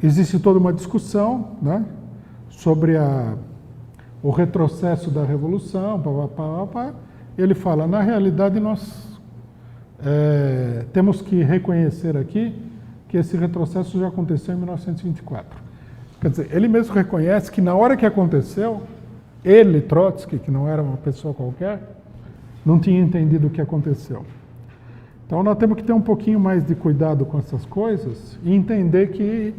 existe toda uma discussão, né, sobre o retrocesso da Revolução, Ele fala, na realidade, nós temos que reconhecer aqui que esse retrocesso já aconteceu em 1924. Quer dizer, ele mesmo reconhece que na hora que aconteceu, ele, Trotsky, que não era uma pessoa qualquer, não tinha entendido o que aconteceu. Então nós temos que ter um pouquinho mais de cuidado com essas coisas e entender que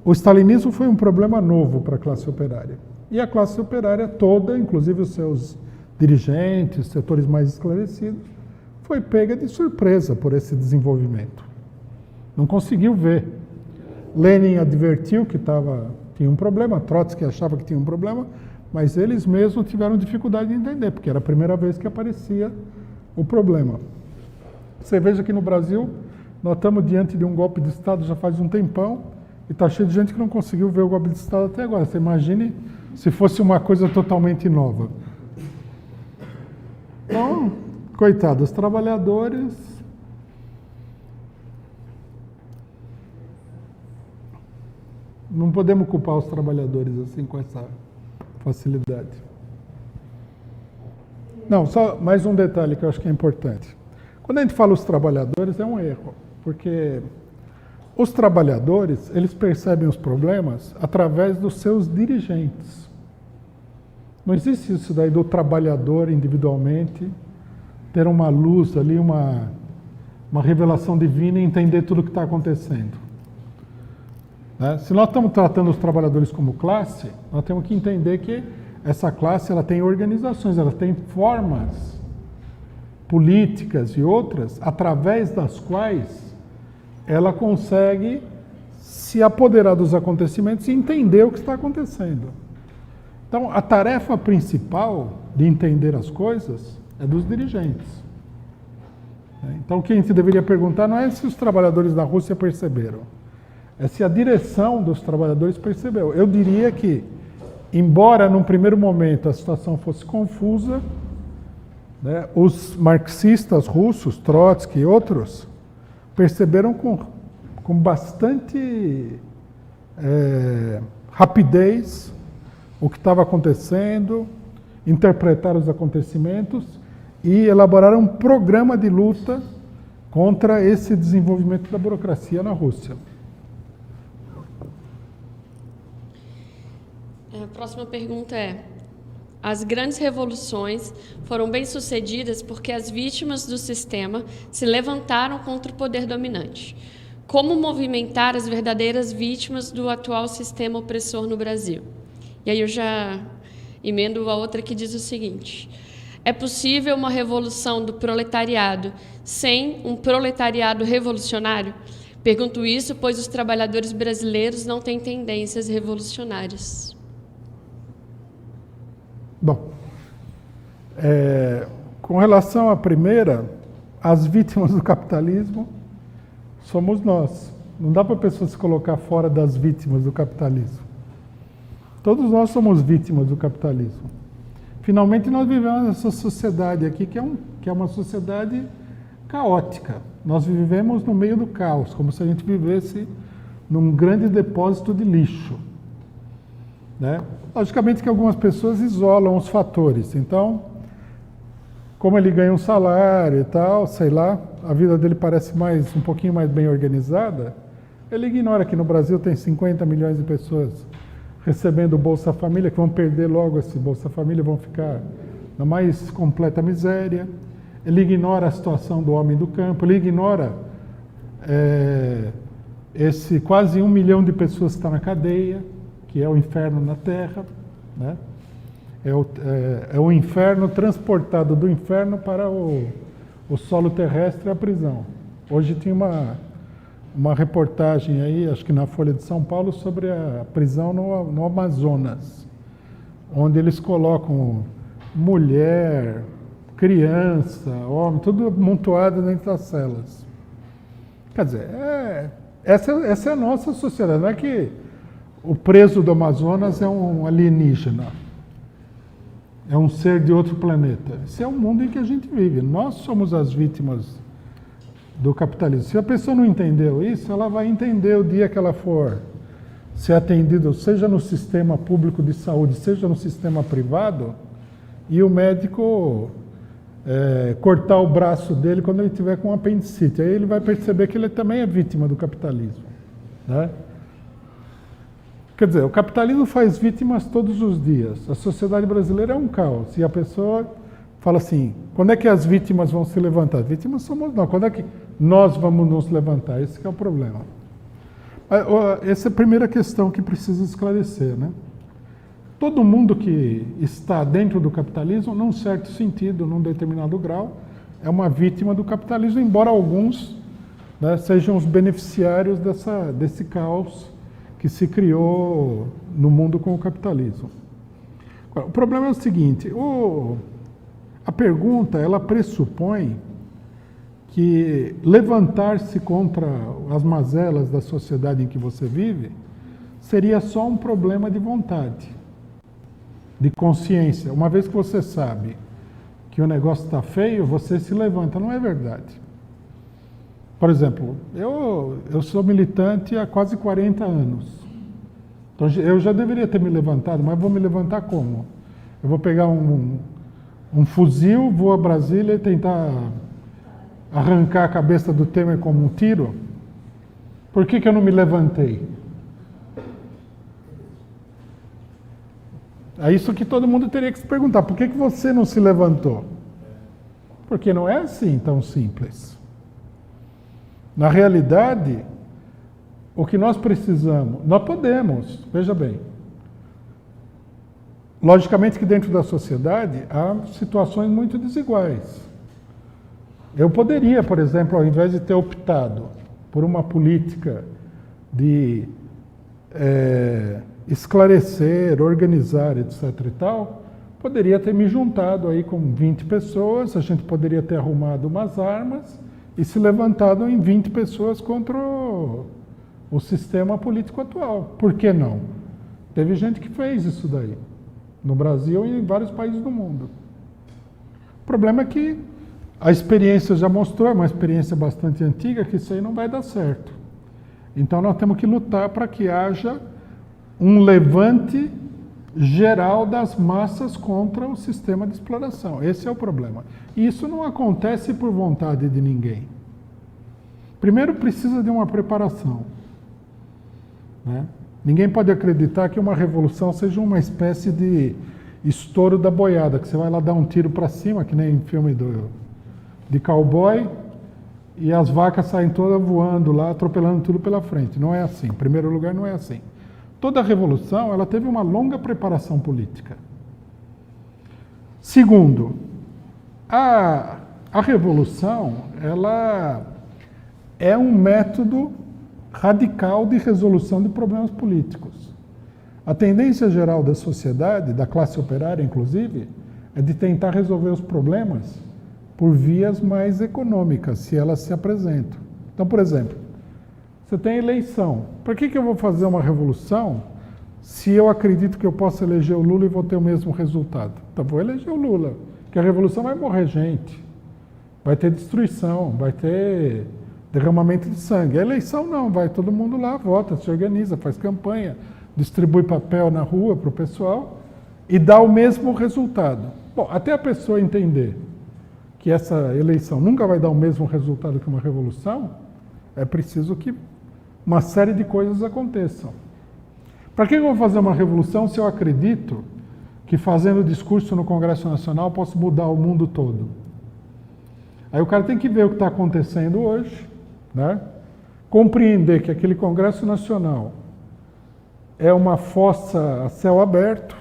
o stalinismo foi um problema novo para a classe operária. E a classe operária toda, inclusive os seus dirigentes, setores mais esclarecidos, foi pega de surpresa por esse desenvolvimento. Não conseguiu ver. Lenin advertiu que tinha um problema, Trotsky achava que tinha um problema, mas eles mesmos tiveram dificuldade de entender, porque era a primeira vez que aparecia o problema. Você veja que no Brasil, nós estamos diante de um golpe de Estado já faz um tempão, e está cheio de gente que não conseguiu ver o golpe de Estado até agora. Você imagine se fosse uma coisa totalmente nova. Então, coitado, os trabalhadores... Não podemos culpar os trabalhadores assim com essa facilidade. Não, só mais um detalhe que eu acho que é importante. Quando a gente fala os trabalhadores, é um erro, porque os trabalhadores, eles percebem os problemas através dos seus dirigentes. Não existe isso daí do trabalhador individualmente ter uma luz ali, uma revelação divina e entender tudo o que está acontecendo. Se nós estamos tratando os trabalhadores como classe, nós temos que entender que essa classe ela tem organizações, ela tem formas políticas e outras através das quais ela consegue se apoderar dos acontecimentos e entender o que está acontecendo. Então, a tarefa principal de entender as coisas é dos dirigentes. Então, o que a gente deveria perguntar não é se os trabalhadores da Rússia perceberam, é se a direção dos trabalhadores percebeu. Eu diria que, embora num primeiro momento a situação fosse confusa, né, os marxistas russos, Trotsky e outros, perceberam com bastante rapidez o que estava acontecendo, interpretaram os acontecimentos e elaboraram um programa de luta contra esse desenvolvimento da burocracia na Rússia. A próxima pergunta é: as grandes revoluções foram bem-sucedidas porque as vítimas do sistema se levantaram contra o poder dominante. Como movimentar as verdadeiras vítimas do atual sistema opressor no Brasil? E aí eu já emendo a outra que diz o seguinte: é possível uma revolução do proletariado sem um proletariado revolucionário? Pergunto isso pois os trabalhadores brasileiros não têm tendências revolucionárias. Bom, com relação à primeira, as vítimas do capitalismo somos nós. Não dá para a pessoa se colocar fora das vítimas do capitalismo. Todos nós somos vítimas do capitalismo. Finalmente nós vivemos nessa sociedade aqui que é uma sociedade caótica. Nós vivemos no meio do caos, como se a gente vivesse num grande depósito de lixo, né? Logicamente que algumas pessoas isolam os fatores. Então, como ele ganha um salário e tal, sei lá, a vida dele parece um pouquinho mais bem organizada, ele ignora que no Brasil tem 50 milhões de pessoas recebendo o Bolsa Família, que vão perder logo esse Bolsa Família, vão ficar na mais completa miséria. Ele ignora a situação do homem do campo, ele ignora esse quase 1 milhão de pessoas que estão na cadeia, que é o inferno na Terra, né? É o inferno transportado do inferno para o solo terrestre, a prisão. Hoje tinha uma reportagem aí, acho que na Folha de São Paulo, sobre a prisão no Amazonas, onde eles colocam mulher, criança, homem, tudo amontoado dentro das celas. Quer dizer, essa é a nossa sociedade, não é que o preso do Amazonas é um alienígena. é um ser de outro planeta. Esse é o mundo em que a gente vive. Nós somos as vítimas do capitalismo. Se a pessoa não entendeu isso, ela vai entender o dia que ela for ser atendida, seja no sistema público de saúde, seja no sistema privado, e o médico cortar o braço dele quando ele tiver com apendicite. Aí ele vai perceber que ele também é vítima do capitalismo, né? Quer dizer, o capitalismo faz vítimas todos os dias. A sociedade brasileira é um caos. E a pessoa fala assim, quando é que as vítimas vão se levantar? As vítimas somos nós. Quando é que nós vamos nos levantar? Esse que é o problema. Essa é a primeira questão que precisa esclarecer, né? Todo mundo que está dentro do capitalismo, num certo sentido, num determinado grau, é uma vítima do capitalismo, embora alguns, né, sejam os beneficiários desse caos que se criou no mundo com o capitalismo. O problema é o seguinte, a pergunta, ela pressupõe que levantar-se contra as mazelas da sociedade em que você vive seria só um problema de vontade, de consciência. Uma vez que você sabe que o negócio está feio, você se levanta. Não é verdade. Por exemplo, eu sou militante há quase 40 anos. Então, eu já deveria ter me levantado, mas vou me levantar como? Eu vou pegar um fuzil, vou a Brasília e tentar arrancar a cabeça do Temer como um tiro? Por que eu não me levantei? É isso que todo mundo teria que se perguntar. Por que você não se levantou? Porque não é assim tão simples. Na realidade, o que nós precisamos, nós podemos, veja bem, logicamente que dentro da sociedade há situações muito desiguais. Eu poderia, por exemplo, ao invés de ter optado por uma política de esclarecer, organizar, etc. e tal, poderia ter me juntado aí com 20 pessoas, a gente poderia ter arrumado umas armas e se levantado em 20 pessoas contra o sistema político atual. Por que não? Teve gente que fez isso daí, no Brasil e em vários países do mundo. O problema é que a experiência já mostrou, é uma experiência bastante antiga, que isso aí não vai dar certo. Então nós temos que lutar para que haja um levante geral das massas contra o sistema de exploração. Esse é o problema. E isso não acontece por vontade de ninguém. Primeiro precisa de uma preparação, né? Ninguém pode acreditar que uma revolução seja uma espécie de estouro da boiada, que você vai lá dar um tiro para cima, que nem em filme de cowboy, e as vacas saem todas voando lá, atropelando tudo pela frente. Não é assim. Em primeiro lugar, não é assim. Toda revolução, ela teve uma longa preparação política. Segundo, a revolução, ela é um método radical de resolução de problemas políticos. A tendência geral da sociedade, da classe operária inclusive, é de tentar resolver os problemas por vias mais econômicas, se elas se apresentam. Então, por exemplo, você tem eleição. Por que eu vou fazer uma revolução se eu acredito que eu posso eleger o Lula e vou ter o mesmo resultado? Então, vou eleger o Lula, porque a revolução vai morrer gente, vai ter destruição, vai ter derramamento de sangue. A eleição não, vai todo mundo lá, vota, se organiza, faz campanha, distribui papel na rua para o pessoal e dá o mesmo resultado. Bom, até a pessoa entender que essa eleição nunca vai dar o mesmo resultado que uma revolução, é preciso que uma série de coisas aconteçam. Para que eu vou fazer uma revolução se eu acredito que fazendo discurso no Congresso Nacional posso mudar o mundo todo? Aí o cara tem que ver o que está acontecendo hoje, né? Compreender que aquele Congresso Nacional é uma fossa a céu aberto,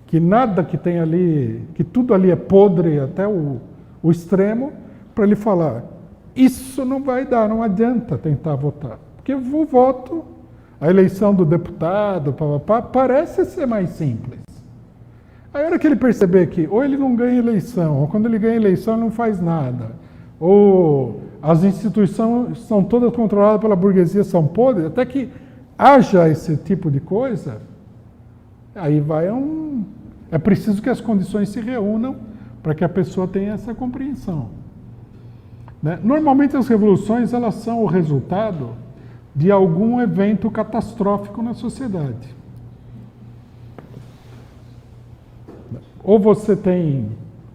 que nada que tem ali, que tudo ali é podre até o extremo, para ele falar, isso não vai dar, não adianta tentar votar. Porque o voto, a eleição do deputado, parece ser mais simples. Aí a hora que ele perceber que ou ele não ganha eleição, ou quando ele ganha eleição ele não faz nada, ou as instituições são todas controladas pela burguesia, são podres, até que haja esse tipo de coisa, aí vai É preciso que as condições se reúnam para que a pessoa tenha essa compreensão. Né? Normalmente as revoluções elas são o resultado de algum evento catastrófico na sociedade. Ou você tem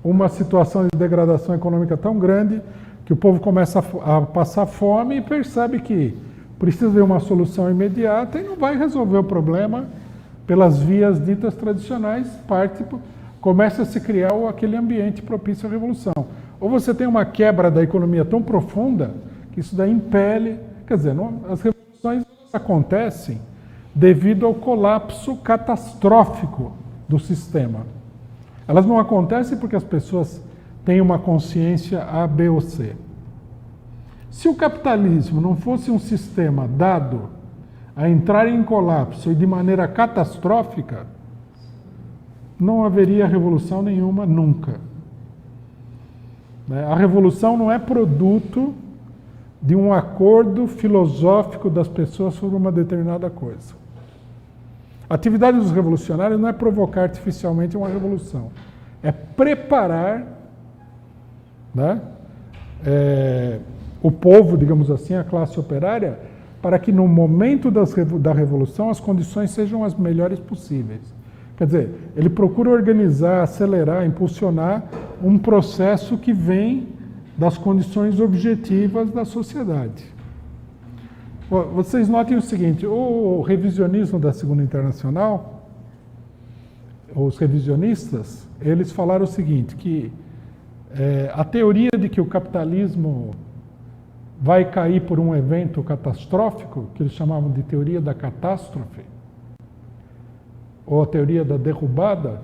uma situação de degradação econômica tão grande que o povo começa a passar fome e percebe que precisa de uma solução imediata e não vai resolver o problema pelas vias ditas tradicionais, começa a se criar aquele ambiente propício à revolução. Ou você tem uma quebra da economia tão profunda que isso daí impele, quer dizer, as revoluções acontecem devido ao colapso catastrófico do sistema. Elas não acontecem porque as pessoas têm uma consciência A, B ou C. Se o capitalismo não fosse um sistema dado a entrar em colapso e de maneira catastrófica, não haveria revolução nenhuma nunca. A revolução não é produto de um acordo filosófico das pessoas sobre uma determinada coisa. A atividade dos revolucionários não é provocar artificialmente uma revolução, é preparar, né, o povo, digamos assim, a classe operária, para que no momento da revolução as condições sejam as melhores possíveis. Quer dizer, ele procura organizar, acelerar, impulsionar um processo que vem das condições objetivas da sociedade. Vocês notem o seguinte, o revisionismo da Segunda Internacional, os revisionistas, eles falaram o seguinte, que a teoria de que o capitalismo vai cair por um evento catastrófico, que eles chamavam de teoria da catástrofe, ou a teoria da derrubada,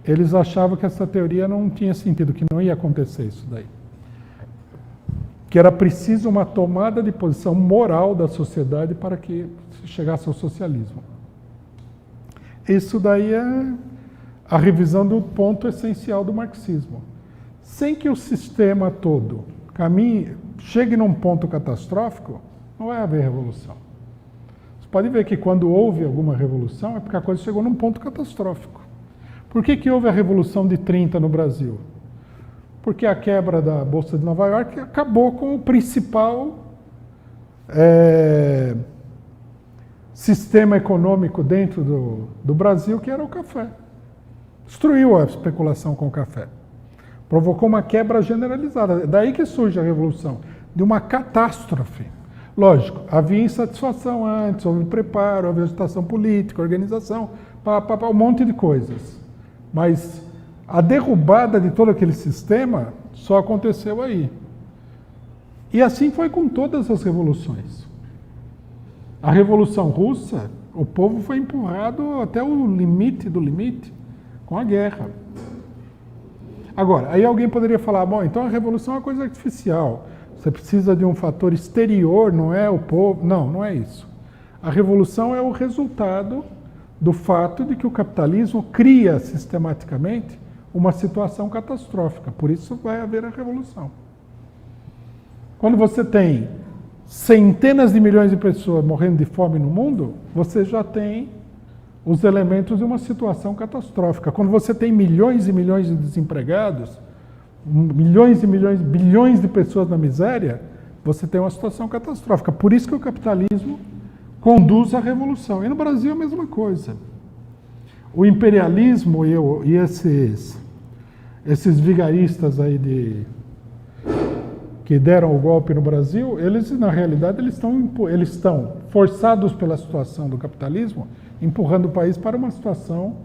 eles achavam que essa teoria não tinha sentido, que não ia acontecer isso daí. Que era preciso uma tomada de posição moral da sociedade para que se chegasse ao socialismo. Isso daí é a revisão do ponto essencial do marxismo. Sem que o sistema todo chegue num ponto catastrófico, não vai haver revolução. Você pode ver que quando houve alguma revolução é porque a coisa chegou num ponto catastrófico. Por que houve a Revolução de 30 no Brasil? Porque a quebra da Bolsa de Nova York acabou com o principal sistema econômico dentro do Brasil, que era o café. Destruiu a especulação com o café. Provocou uma quebra generalizada. Daí que surge a Revolução, de uma catástrofe. Lógico, havia insatisfação antes, houve preparo, houve agitação política, organização, um monte de coisas. Mas a derrubada de todo aquele sistema só aconteceu aí. E assim foi com todas as revoluções. A Revolução Russa, o povo foi empurrado até o limite do limite com a guerra. Agora, aí alguém poderia falar, bom, então a revolução é uma coisa artificial. Você precisa de um fator exterior, não é o povo. Não, não é isso. A revolução é o resultado do fato de que o capitalismo cria sistematicamente uma situação catastrófica. Por isso vai haver a revolução. Quando você tem centenas de milhões de pessoas morrendo de fome no mundo, você já tem os elementos de uma situação catastrófica. Quando você tem milhões e milhões de desempregados, milhões e milhões, bilhões de pessoas na miséria, você tem uma situação catastrófica. Por isso que o capitalismo conduz à revolução. E no Brasil a mesma coisa. O imperialismo e esses vigaristas aí que deram o golpe no Brasil, eles na realidade eles estão forçados pela situação do capitalismo, empurrando o país para uma situação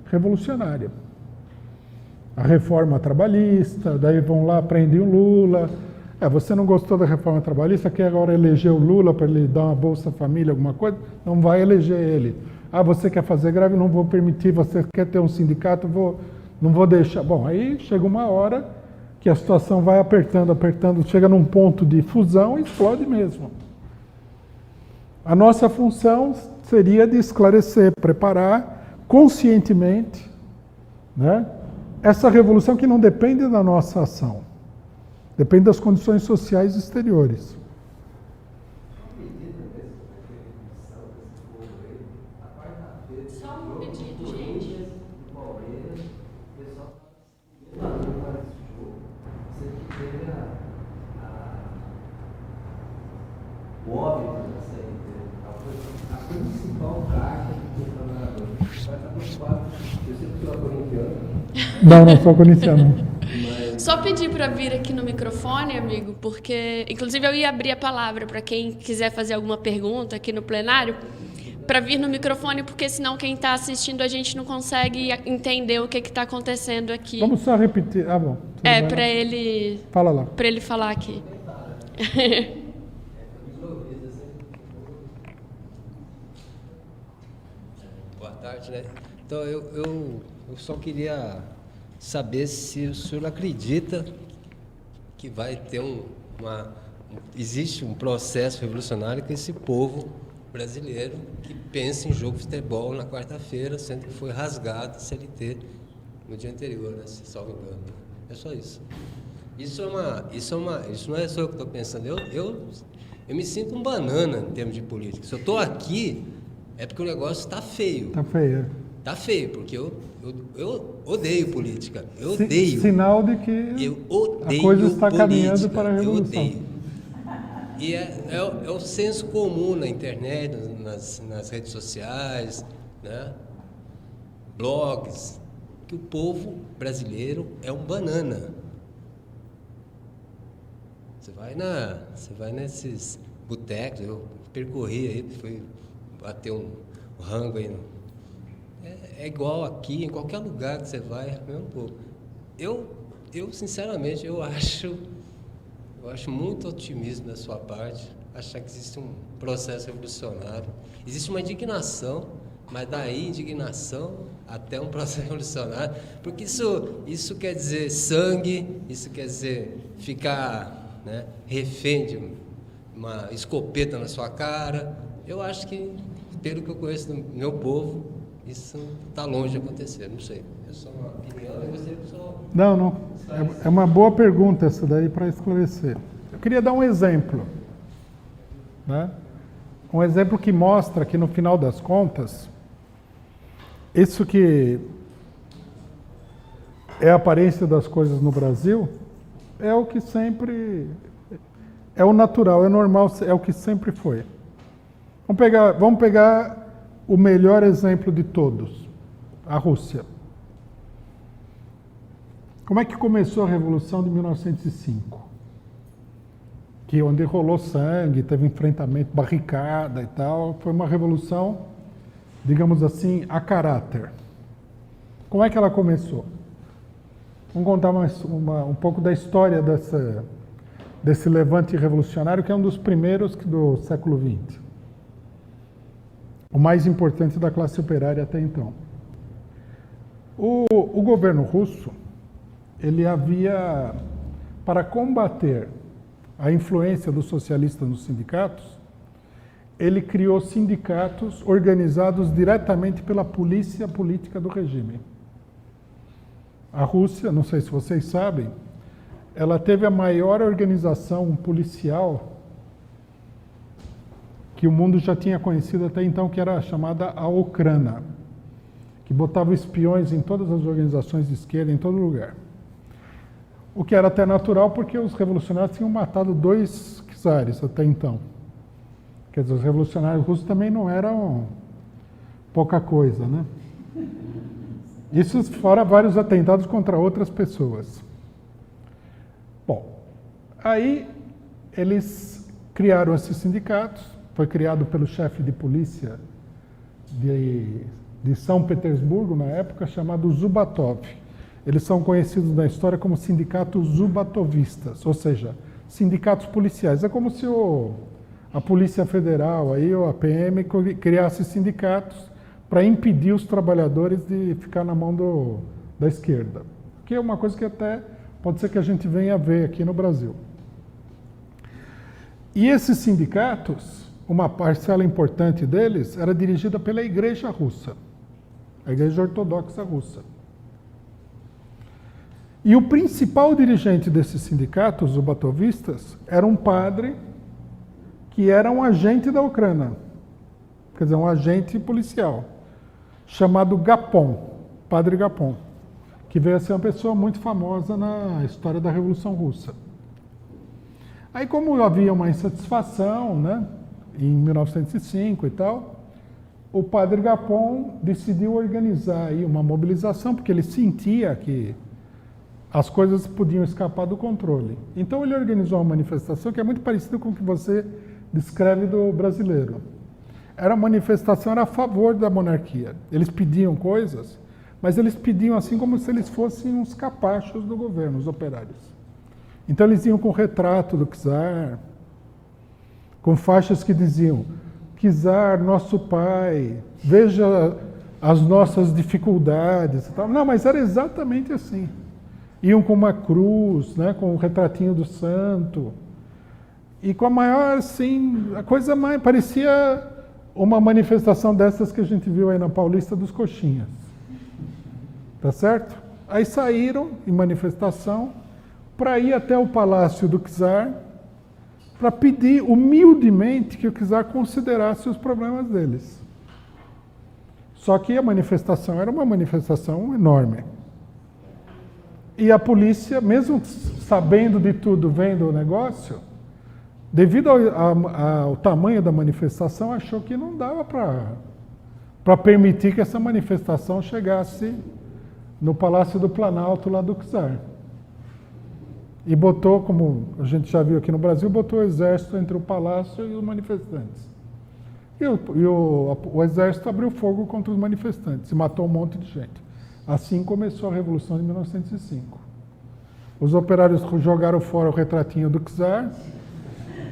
revolucionária. A reforma trabalhista, daí vão lá, prendem o Lula. Você não gostou da reforma trabalhista, quer agora eleger o Lula para ele dar uma Bolsa Família, alguma coisa? Não vai eleger ele. Você quer fazer greve? Não vou permitir. Você quer ter um sindicato? Não vou deixar. Bom, aí chega uma hora que a situação vai apertando, chega num ponto de fusão e explode mesmo. A nossa função seria de esclarecer, preparar conscientemente, né, essa revolução que não depende da nossa ação, depende das condições sociais exteriores. Só um pedido, gente. Palmeiras, o pessoal estava para esse jogo. Você que teve o óbito da Série D. A principal carta do campeonato. Vai estar preocupado. Eu sei que você é corintiano. Não sou corintiano. Só pedir para vir aqui no microfone, amigo, porque, inclusive, eu ia abrir a palavra para quem quiser fazer alguma pergunta aqui no plenário, para vir no microfone, porque senão quem está assistindo a gente não consegue entender o que está acontecendo aqui. Vamos só repetir. Ah, bom. Para ele. Fala lá. Para ele falar aqui. Boa tarde, né? Então, eu só queria saber se o senhor acredita que vai ter existe um processo revolucionário com esse povo brasileiro que pensa em jogo de futebol na quarta-feira, sendo que foi rasgado CLT no dia anterior, né, se salvo engano. É só isso. Isso não é só eu que estou pensando. Eu me sinto um banana em termos de política. Se eu estou aqui, é porque o negócio está feio. Está feio. Está feio, porque eu odeio política. Eu odeio. Sinal de que a coisa está caminhando para a revolução. Eu odeio. E é o senso comum na internet, nas redes sociais, né? Blogs, que o povo brasileiro é um banana. Você vai nesses botecos, eu percorri aí, fui bater um rango aí. É igual aqui, em qualquer lugar que você vai, é o mesmo povo. Eu sinceramente, eu acho muito otimismo da sua parte, achar que existe um processo revolucionário. Existe uma indignação, mas daí indignação até um processo revolucionário, porque isso quer dizer sangue, isso quer dizer ficar, né, refém de uma escopeta na sua cara. Eu acho que, pelo que eu conheço do meu povo, isso está longe de acontecer, não sei. É só uma opinião, eu gostaria que só... Não. É uma boa pergunta essa daí para esclarecer. Eu queria dar um exemplo, né? Um exemplo que mostra que, no final das contas, isso que é a aparência das coisas no Brasil é o que sempre... É o natural, é normal, é o que sempre foi. Vamos pegar o melhor exemplo de todos, a Rússia. Como é que começou a Revolução de 1905? Onde rolou sangue, teve enfrentamento, barricada e tal. Foi uma revolução, digamos assim, a caráter. Como é que ela começou? Vamos contar um pouco da história desse levante revolucionário, que é um dos primeiros do século XX. O mais importante da classe operária até então. O governo russo, ele havia, para combater a influência dos socialistas nos sindicatos, ele criou sindicatos organizados diretamente pela polícia política do regime. A Rússia, não sei se vocês sabem, ela teve a maior organização policial que o mundo já tinha conhecido até então, que era chamada a Ucrânia, que botava espiões em todas as organizações de esquerda, em todo lugar. O que era até natural, porque os revolucionários tinham matado 2 czares até então. Quer dizer, os revolucionários russos também não eram pouca coisa, né? Isso fora vários atentados contra outras pessoas. Bom, aí eles criaram esses sindicatos, foi criado pelo chefe de polícia de São Petersburgo, na época, chamado Zhubatov. Eles são conhecidos na história como sindicatos zubatovistas, ou seja, sindicatos policiais. É como se a Polícia Federal aí, ou a PM criasse sindicatos para impedir os trabalhadores de ficar na mão da esquerda. Que é uma coisa que até pode ser que a gente venha a ver aqui no Brasil. E esses sindicatos, uma parcela importante deles, era dirigida pela Igreja Russa, a Igreja Ortodoxa Russa. E o principal dirigente desses sindicatos zubatovistas era um padre que era um agente da Ucrânia, quer dizer, um agente policial, chamado Gapon. Padre Gapon, que veio a ser uma pessoa muito famosa na história da Revolução Russa. Aí, como havia uma insatisfação, né, em 1905 e tal, o Padre Gapon decidiu organizar aí uma mobilização, porque ele sentia que as coisas podiam escapar do controle. Então ele organizou uma manifestação que é muito parecida com o que você descreve do brasileiro. Era uma manifestação, era a favor da monarquia. Eles pediam coisas, mas eles pediam assim como se eles fossem uns capachos do governo, os operários. Então eles iam com o retrato do czar, com faixas que diziam: czar, nosso pai, veja as nossas dificuldades e tal. Não, mas era exatamente assim. Iam com uma cruz, né, com o retratinho do santo. E com a maior, assim, a coisa mais... Parecia uma manifestação dessas que a gente viu aí na Paulista dos Coxinhas. Tá certo? Aí saíram em manifestação para ir até o palácio do czar, para pedir humildemente que o czar considerasse os problemas deles. Só que a manifestação era uma manifestação enorme. E a polícia, mesmo sabendo de tudo, vendo o negócio, devido ao tamanho da manifestação, achou que não dava para permitir que essa manifestação chegasse no Palácio do Planalto, lá do czar. E botou, como a gente já viu aqui no Brasil, botou o exército entre o palácio e os manifestantes. E o exército abriu fogo contra os manifestantes e matou um monte de gente. Assim começou a Revolução de 1905. Os operários jogaram fora o retratinho do czar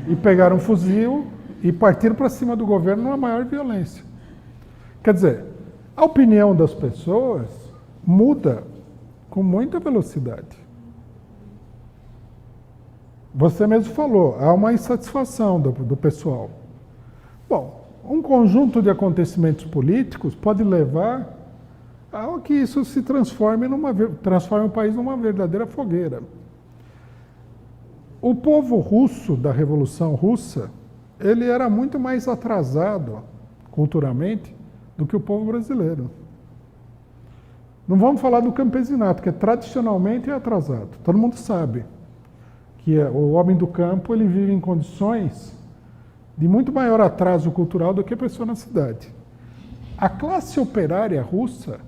e pegaram um fuzil e partiram para cima do governo numa maior violência. Quer dizer, a opinião das pessoas muda com muita velocidade. Você mesmo falou, há uma insatisfação do pessoal. Bom, um conjunto de acontecimentos políticos pode levar a que isso se transforme o país numa verdadeira fogueira. O povo russo da Revolução Russa, ele era muito mais atrasado culturalmente do que o povo brasileiro. Não vamos falar do campesinato, que tradicionalmente é atrasado. Todo mundo sabe que o homem do campo ele vive em condições de muito maior atraso cultural do que a pessoa na cidade. A classe operária russa,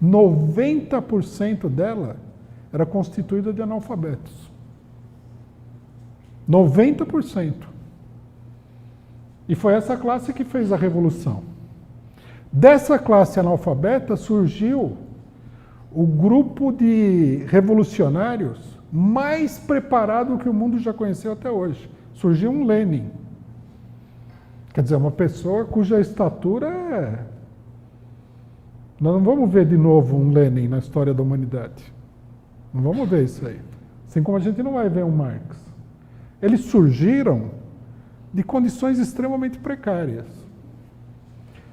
90% dela era constituída de analfabetos. 90%. E foi essa classe que fez a revolução. Dessa classe analfabeta surgiu o grupo de revolucionários mais preparado que o mundo já conheceu até hoje. Surgiu um Lenin. Quer dizer, uma pessoa cuja estatura é... Nós não vamos ver de novo um Lenin na história da humanidade. Não vamos ver isso aí. Assim como a gente não vai ver um Marx. Eles surgiram de condições extremamente precárias.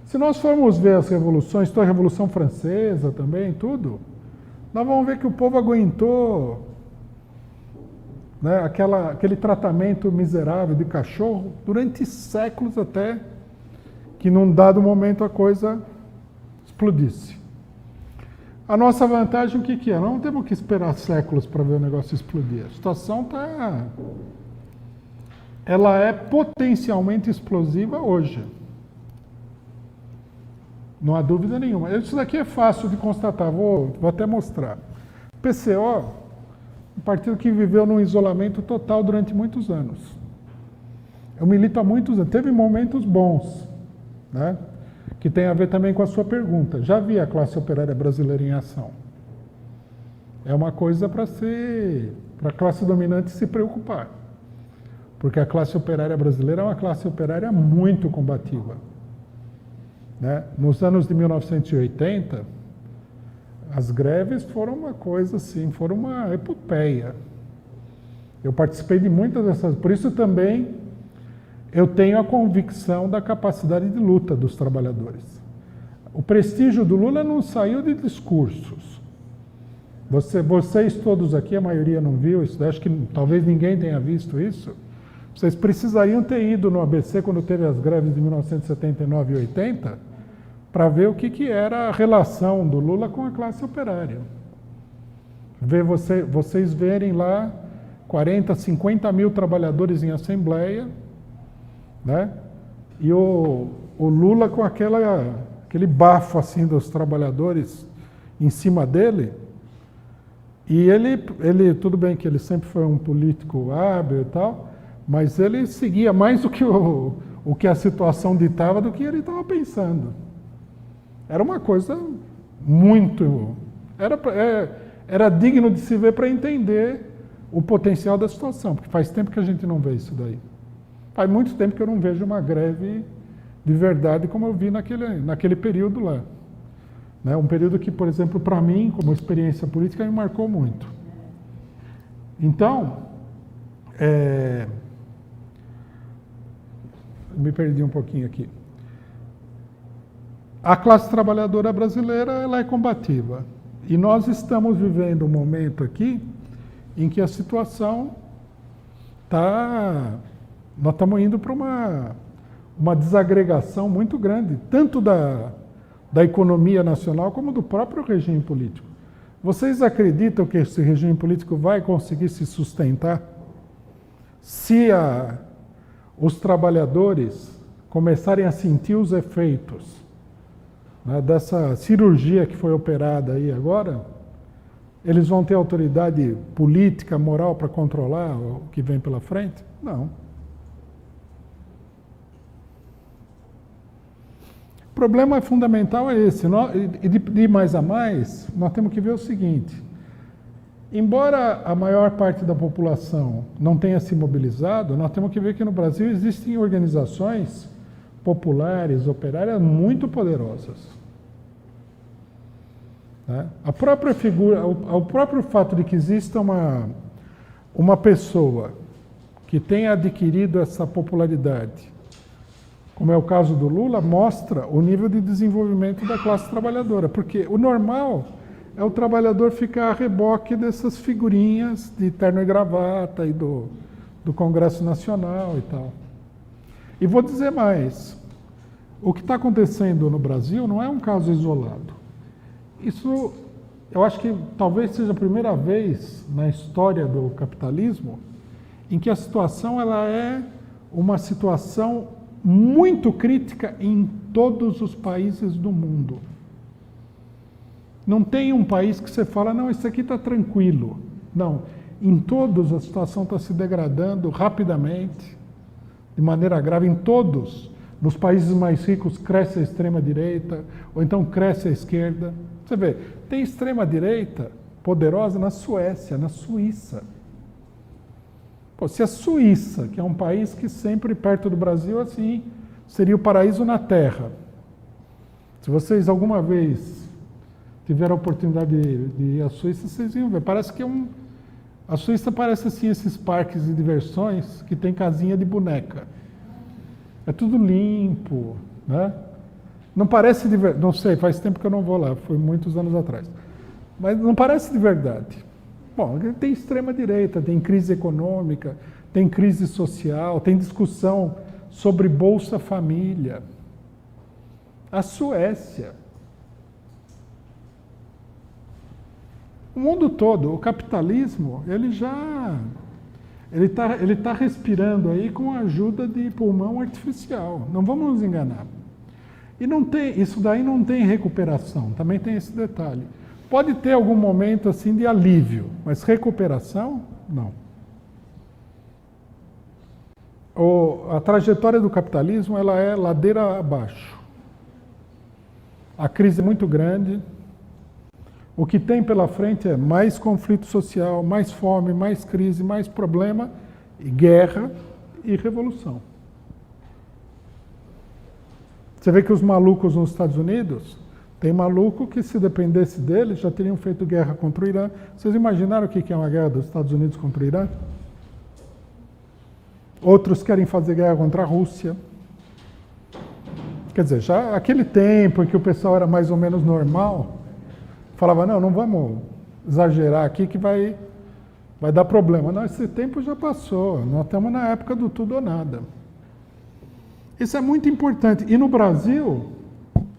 Se nós formos ver as revoluções, a Revolução Francesa também, tudo, nós vamos ver que o povo aguentou, né, aquele tratamento miserável de cachorro durante séculos até que num dado momento a coisa explodisse. A nossa vantagem o que é? Não temos que esperar séculos para ver o negócio explodir. A situação ela é potencialmente explosiva hoje. Não há dúvida nenhuma. Isso daqui é fácil de constatar, vou até mostrar. PCO, um partido que viveu num isolamento total durante muitos anos. Eu milito há muitos anos. Teve momentos bons, né? Que tem a ver também com a sua pergunta. Já vi a classe operária brasileira em ação. É uma coisa para a classe dominante se preocupar. Porque a classe operária brasileira é uma classe operária muito combativa. Né? Nos anos de 1980, as greves foram uma coisa assim, foram uma epopeia. Eu participei de muitas dessas, por isso também eu tenho a convicção da capacidade de luta dos trabalhadores. O prestígio do Lula não saiu de discursos. Vocês todos aqui, a maioria não viu isso, acho que talvez ninguém tenha visto isso. Vocês precisariam ter ido no ABC quando teve as greves de 1979 e 80 para ver o que era a relação do Lula com a classe operária. Vocês verem lá 40, 50 mil trabalhadores em assembleia, né? E o Lula com aquele bafo assim dos trabalhadores em cima dele. E ele, tudo bem que ele sempre foi um político hábil e tal, mas ele seguia mais do que o que a situação ditava do que ele estava pensando. Era uma coisa muito... Era digno de se ver para entender o potencial da situação, porque faz tempo que a gente não vê isso daí. Faz muito tempo que eu não vejo uma greve de verdade como eu vi naquele período lá. Né? Um período que, por exemplo, para mim, como experiência política, me marcou muito. Então, me perdi um pouquinho aqui. A classe trabalhadora brasileira ela é combativa. E nós estamos vivendo um momento aqui em que a situação está... Nós estamos indo para uma desagregação muito grande, tanto da economia nacional como do próprio regime político. Vocês acreditam que esse regime político vai conseguir se sustentar se os trabalhadores começarem a sentir os efeitos, né, dessa cirurgia que foi operada aí agora? Eles vão ter autoridade política, moral para controlar o que vem pela frente? Não. O problema fundamental é esse. E de mais a mais, nós temos que ver o seguinte. Embora a maior parte da população não tenha se mobilizado, nós temos que ver que no Brasil existem organizações populares, operárias, muito poderosas. Né? A própria figura, o próprio fato de que exista uma pessoa que tenha adquirido essa popularidade, como é o caso do Lula, mostra o nível de desenvolvimento da classe trabalhadora. Porque o normal é o trabalhador ficar a reboque dessas figurinhas de terno e gravata e do Congresso Nacional e tal. E vou dizer mais, o que está acontecendo no Brasil não é um caso isolado. Isso, eu acho que talvez seja a primeira vez na história do capitalismo em que a situação ela é uma situação muito crítica em todos os países do mundo. Não tem um país que você fala, não, isso aqui está tranquilo. Não, em todos a situação está se degradando rapidamente, de maneira grave, em todos. Nos países mais ricos cresce a extrema-direita, ou então cresce a esquerda. Você vê, tem extrema-direita poderosa na Suécia, na Suíça. Pô, se a Suíça, que é um país que sempre perto do Brasil, assim, seria o paraíso na Terra. Se vocês alguma vez tiveram a oportunidade de ir à Suíça, vocês iam ver. Parece que a Suíça parece assim esses parques de diversões que tem casinha de boneca. É tudo limpo, né? Não parece de verdade, não sei, faz tempo que eu não vou lá, foi muitos anos atrás. Mas não parece de verdade. Bom, tem extrema-direita, tem crise econômica, tem crise social, tem discussão sobre Bolsa Família. A Suécia. O mundo todo, o capitalismo, ele tá respirando aí com a ajuda de pulmão artificial. Não vamos nos enganar. E isso daí não tem recuperação, também tem esse detalhe. Pode ter algum momento assim de alívio, mas recuperação, não. A trajetória do capitalismo ela é ladeira abaixo. A crise é muito grande. O que tem pela frente é mais conflito social, mais fome, mais crise, mais problema, e guerra e revolução. Você vê que os malucos nos Estados Unidos, tem maluco que se dependesse deles já teriam feito guerra contra o Irã. Vocês imaginaram o que é uma guerra dos Estados Unidos contra o Irã? Outros querem fazer guerra contra a Rússia. Quer dizer, já aquele tempo em que o pessoal era mais ou menos normal, falava, não vamos exagerar aqui que vai dar problema. Não, esse tempo já passou, nós estamos na época do tudo ou nada. Isso é muito importante. E no Brasil,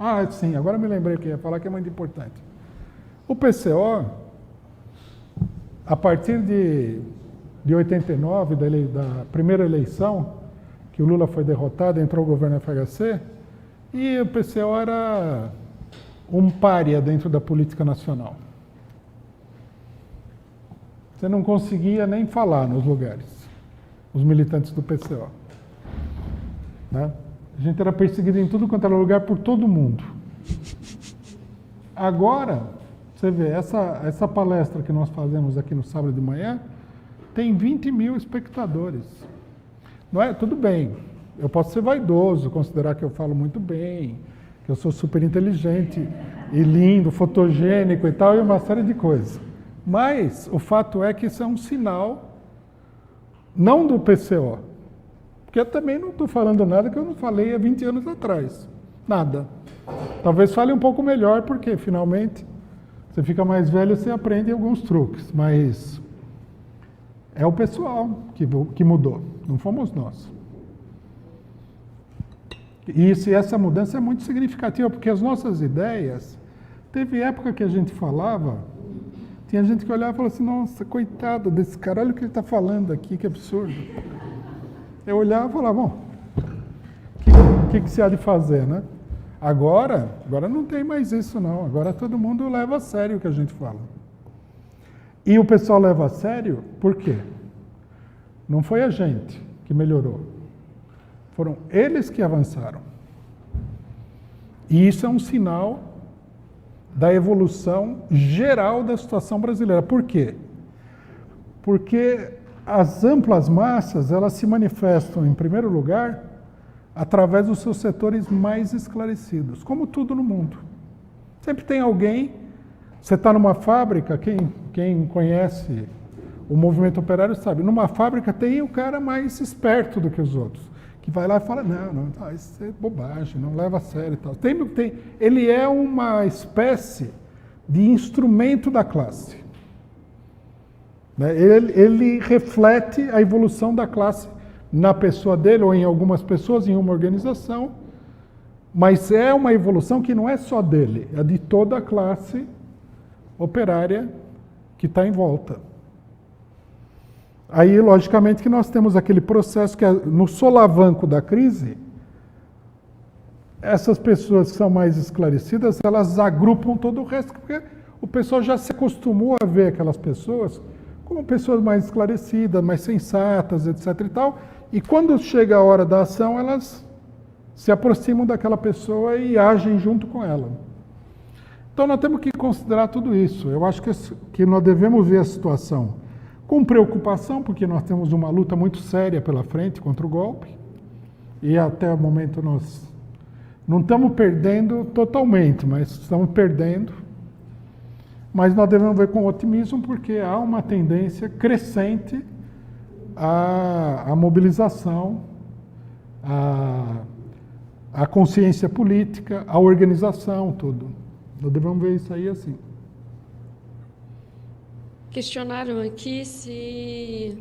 Ah, sim, agora me lembrei que ia falar que é muito importante. O PCO, a partir de 89, da primeira eleição, que o Lula foi derrotado, entrou o governo FHC, e o PCO era um pária dentro da política nacional. Você não conseguia nem falar nos lugares, os militantes do PCO. Né? A gente era perseguido em tudo quanto era lugar por todo mundo. Agora, você vê, essa palestra que nós fazemos aqui no sábado de manhã, tem 20 mil espectadores. Não é? Tudo bem, eu posso ser vaidoso, considerar que eu falo muito bem, que eu sou super inteligente e lindo, fotogênico e tal, e uma série de coisas. Mas o fato é que isso é um sinal, não do PCO, porque eu também não estou falando nada que eu não falei há 20 anos atrás. Nada. Talvez fale um pouco melhor, porque finalmente você fica mais velho, você aprende alguns truques, mas é o pessoal que mudou, não fomos nós. E essa mudança é muito significativa, porque as nossas ideias, teve época que a gente falava, tinha gente que olhava e falava assim, nossa, coitado desse cara, olha o que ele está falando aqui, que absurdo. Eu olhava e falava, bom, o que se há de fazer, né? Agora não tem mais isso não, agora todo mundo leva a sério o que a gente fala. E o pessoal leva a sério, por quê? Não foi a gente que melhorou, foram eles que avançaram. E isso é um sinal da evolução geral da situação brasileira. Por quê? Porque as amplas massas, elas se manifestam, em primeiro lugar, através dos seus setores mais esclarecidos, como tudo no mundo. Sempre tem alguém, você está numa fábrica, quem conhece o movimento operário sabe, numa fábrica tem o cara mais esperto do que os outros, que vai lá e fala, não, isso é bobagem, não leva a sério e tal. Ele é uma espécie de instrumento da classe. Né? Ele reflete a evolução da classe na pessoa dele, ou em algumas pessoas, em uma organização, mas é uma evolução que não é só dele, é de toda a classe operária que está em volta. Aí, logicamente, que nós temos aquele processo que, no solavanco da crise, essas pessoas que são mais esclarecidas, elas agrupam todo o resto, porque o pessoal já se acostumou a ver aquelas pessoas como pessoas mais esclarecidas, mais sensatas, etc. e tal, e quando chega a hora da ação, elas se aproximam daquela pessoa e agem junto com ela. Então, nós temos que considerar tudo isso. Eu acho que nós devemos ver a situação com preocupação, porque nós temos uma luta muito séria pela frente contra o golpe, e até o momento nós não estamos perdendo totalmente, mas estamos perdendo. Mas nós devemos ver com otimismo, porque há uma tendência crescente à mobilização, à consciência política, à organização, tudo. Nós devemos ver isso aí assim. Questionaram aqui se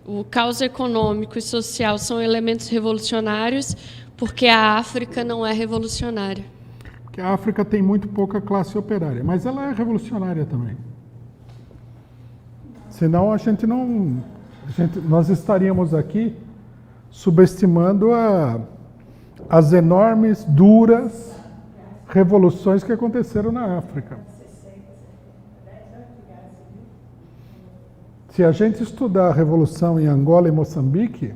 o caos econômico e social são elementos revolucionários, porque a África não é revolucionária. Porque a África tem muito pouca classe operária, mas ela é revolucionária também. Senão nós estaríamos aqui subestimando as enormes, duras revoluções que aconteceram na África. Se a gente estudar a revolução em Angola e Moçambique,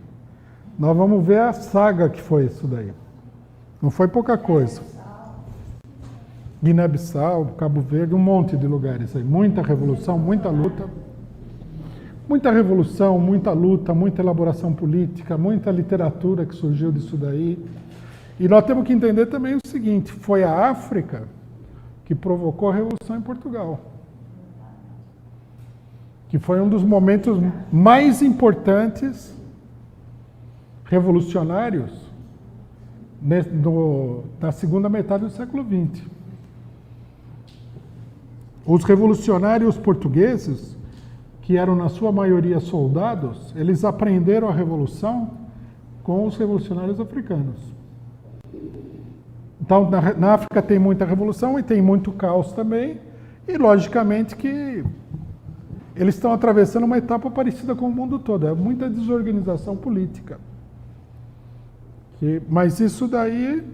nós vamos ver a saga que foi isso daí. Não foi pouca coisa. Guiné-Bissau, Cabo Verde, um monte de lugares aí. Muita revolução, muita luta. Muita revolução, muita luta, muita elaboração política, muita literatura que surgiu disso daí. E nós temos que entender também o seguinte, foi a África que provocou a revolução em Portugal. Que foi um dos momentos mais importantes revolucionários na segunda metade do século XX. Os revolucionários portugueses, que eram na sua maioria soldados, eles aprenderam a revolução com os revolucionários africanos. Então, na África tem muita revolução e tem muito caos também, e logicamente que eles estão atravessando uma etapa parecida com o mundo todo, é muita desorganização política. Mas isso daí,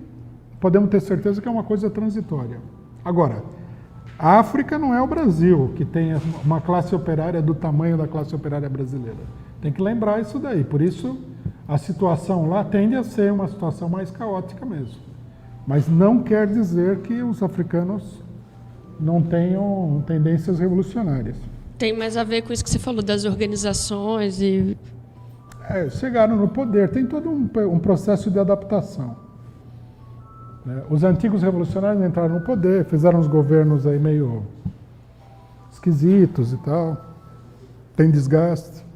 podemos ter certeza que é uma coisa transitória. Agora, a África não é o Brasil, que tem uma classe operária do tamanho da classe operária brasileira. Tem que lembrar isso daí, por isso a situação lá tende a ser uma situação mais caótica mesmo. Mas não quer dizer que os africanos não tenham tendências revolucionárias. Tem mais a ver com isso que você falou, das organizações e... chegaram no poder, tem todo um processo de adaptação. Os antigos revolucionários entraram no poder, fizeram uns governos aí meio esquisitos e tal, tem desgaste.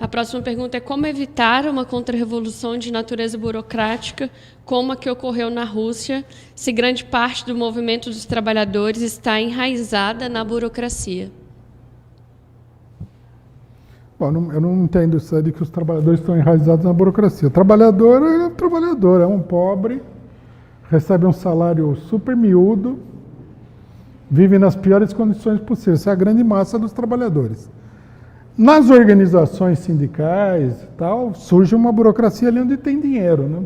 A próxima pergunta é como evitar uma contra-revolução de natureza burocrática como a que ocorreu na Rússia, se grande parte do movimento dos trabalhadores está enraizada na burocracia? Bom, eu não entendo isso aí de que os trabalhadores estão enraizados na burocracia. O trabalhador, é um pobre, recebe um salário super miúdo, vive nas piores condições possíveis. Essa é a grande massa dos trabalhadores. Nas organizações sindicais e tal, surge uma burocracia ali onde tem dinheiro, né?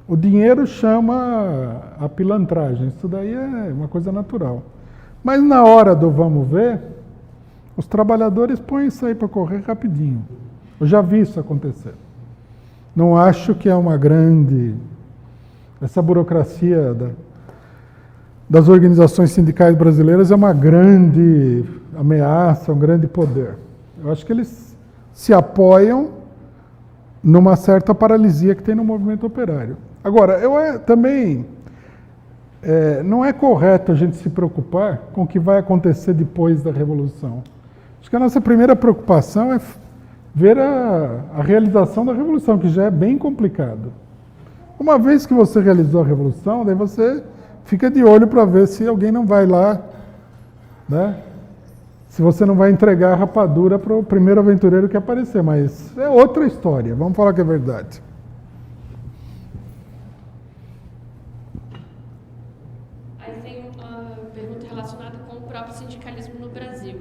O dinheiro chama a pilantragem, isso daí é uma coisa natural. Mas na hora do vamos ver, os trabalhadores põem isso aí para correr rapidinho. Eu já vi isso acontecer. Não acho que é uma grande... Essa burocracia das organizações sindicais brasileiras é uma grande ameaça, um grande poder. Eu acho que eles se apoiam numa certa paralisia que tem no movimento operário. Agora, também não é correto a gente se preocupar com o que vai acontecer depois da Revolução. Acho que a nossa primeira preocupação é ver a realização da Revolução, que já é bem complicado. Uma vez que você realizou a Revolução, daí você fica de olho para ver se alguém não vai lá, né? Se você não vai entregar a rapadura para o primeiro aventureiro que aparecer, mas é outra história, vamos falar que é verdade. Aí tem uma pergunta relacionada com o próprio sindicalismo no Brasil.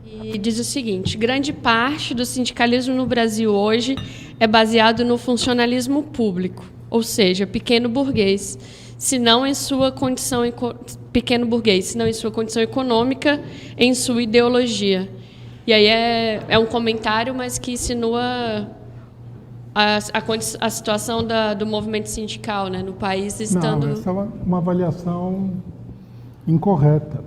E diz o seguinte: grande parte do sindicalismo no Brasil hoje é baseado no funcionalismo público, ou seja, pequeno burguês, se não em sua condição pequeno burguês, se não em sua condição econômica, em sua ideologia. E aí é um comentário, mas que insinua a situação do movimento sindical, né, no país estando... Não, essa é uma avaliação incorreta.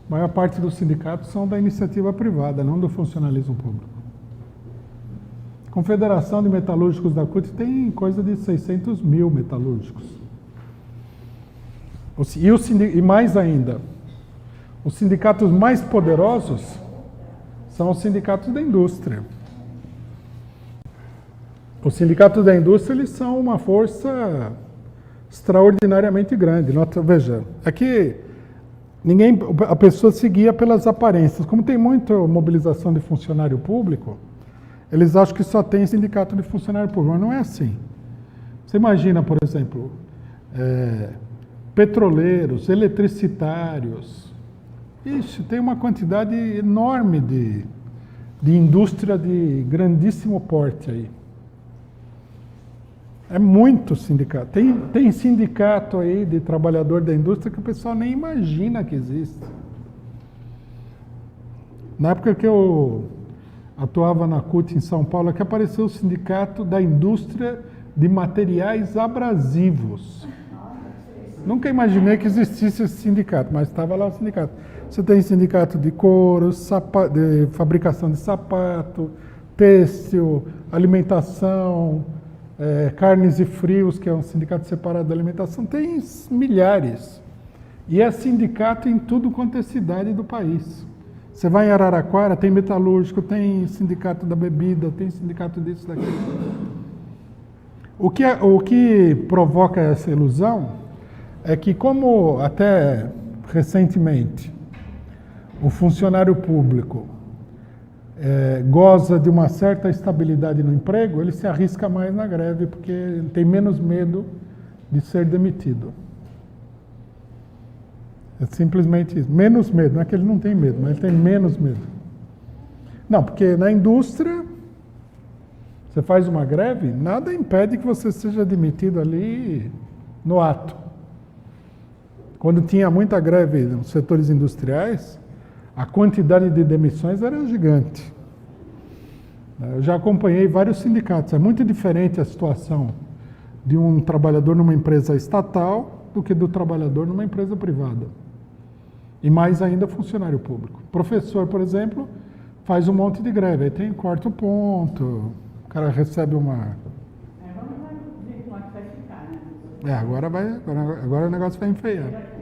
A maior parte dos sindicatos são da iniciativa privada, não do funcionalismo público. A Confederação de Metalúrgicos da CUT tem coisa de 600 mil metalúrgicos. E mais ainda, os sindicatos mais poderosos são os sindicatos da indústria. Os sindicatos da indústria, eles são uma força extraordinariamente grande. Veja, aqui a pessoa seguia pelas aparências. Como tem muita mobilização de funcionário público, eles acham que só tem sindicato de funcionário público, mas não é assim. Você imagina, por exemplo, petroleiros, eletricitários. Ixi, tem uma quantidade enorme de indústria de grandíssimo porte aí. É muito sindicato. Tem sindicato aí de trabalhador da indústria que o pessoal nem imagina que existe. Na época que eu atuava na CUT em São Paulo, aqui apareceu o sindicato da indústria de materiais abrasivos. Nunca imaginei que existisse esse sindicato, mas estava lá o sindicato. Você tem sindicato de couro, de fabricação de sapato, têxtil, alimentação, carnes e frios, que é um sindicato separado da alimentação. Tem milhares. E é sindicato em tudo quanto é cidade do país. Você vai em Araraquara, tem metalúrgico, tem sindicato da bebida, tem sindicato disso, daquilo. O que provoca essa ilusão é que, como até recentemente o funcionário público goza de uma certa estabilidade no emprego, ele se arrisca mais na greve, porque ele tem menos medo de ser demitido. É simplesmente isso. Menos medo, não é que ele não tem medo, mas ele tem menos medo. Não, porque na indústria, você faz uma greve, nada impede que você seja demitido ali no ato. Quando tinha muita greve nos setores industriais, a quantidade de demissões era gigante. Eu já acompanhei vários sindicatos. É muito diferente a situação de um trabalhador numa empresa estatal do que do trabalhador numa empresa privada. E mais ainda funcionário público. Professor, por exemplo, faz um monte de greve. Aí tem quarto ponto, o cara recebe uma... Vamos ver como é que vai ficar, né? Agora o negócio vai enfeiar.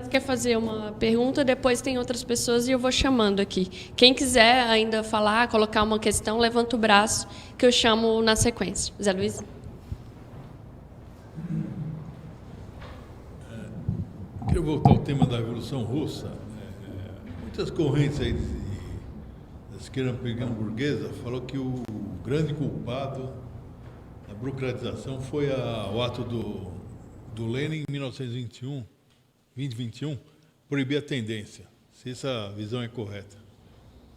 Você quer fazer uma pergunta, depois tem outras pessoas e eu vou chamando aqui. Quem quiser ainda falar, colocar uma questão, levanta o braço, que eu chamo na sequência. Zé Luiz? Quero voltar ao tema da Revolução Russa. Muitas correntes aí da esquerda burguesa falou que o grande culpado da burocratização foi o ato do Lenin em 2021, proibir a tendência. Se essa visão é correta.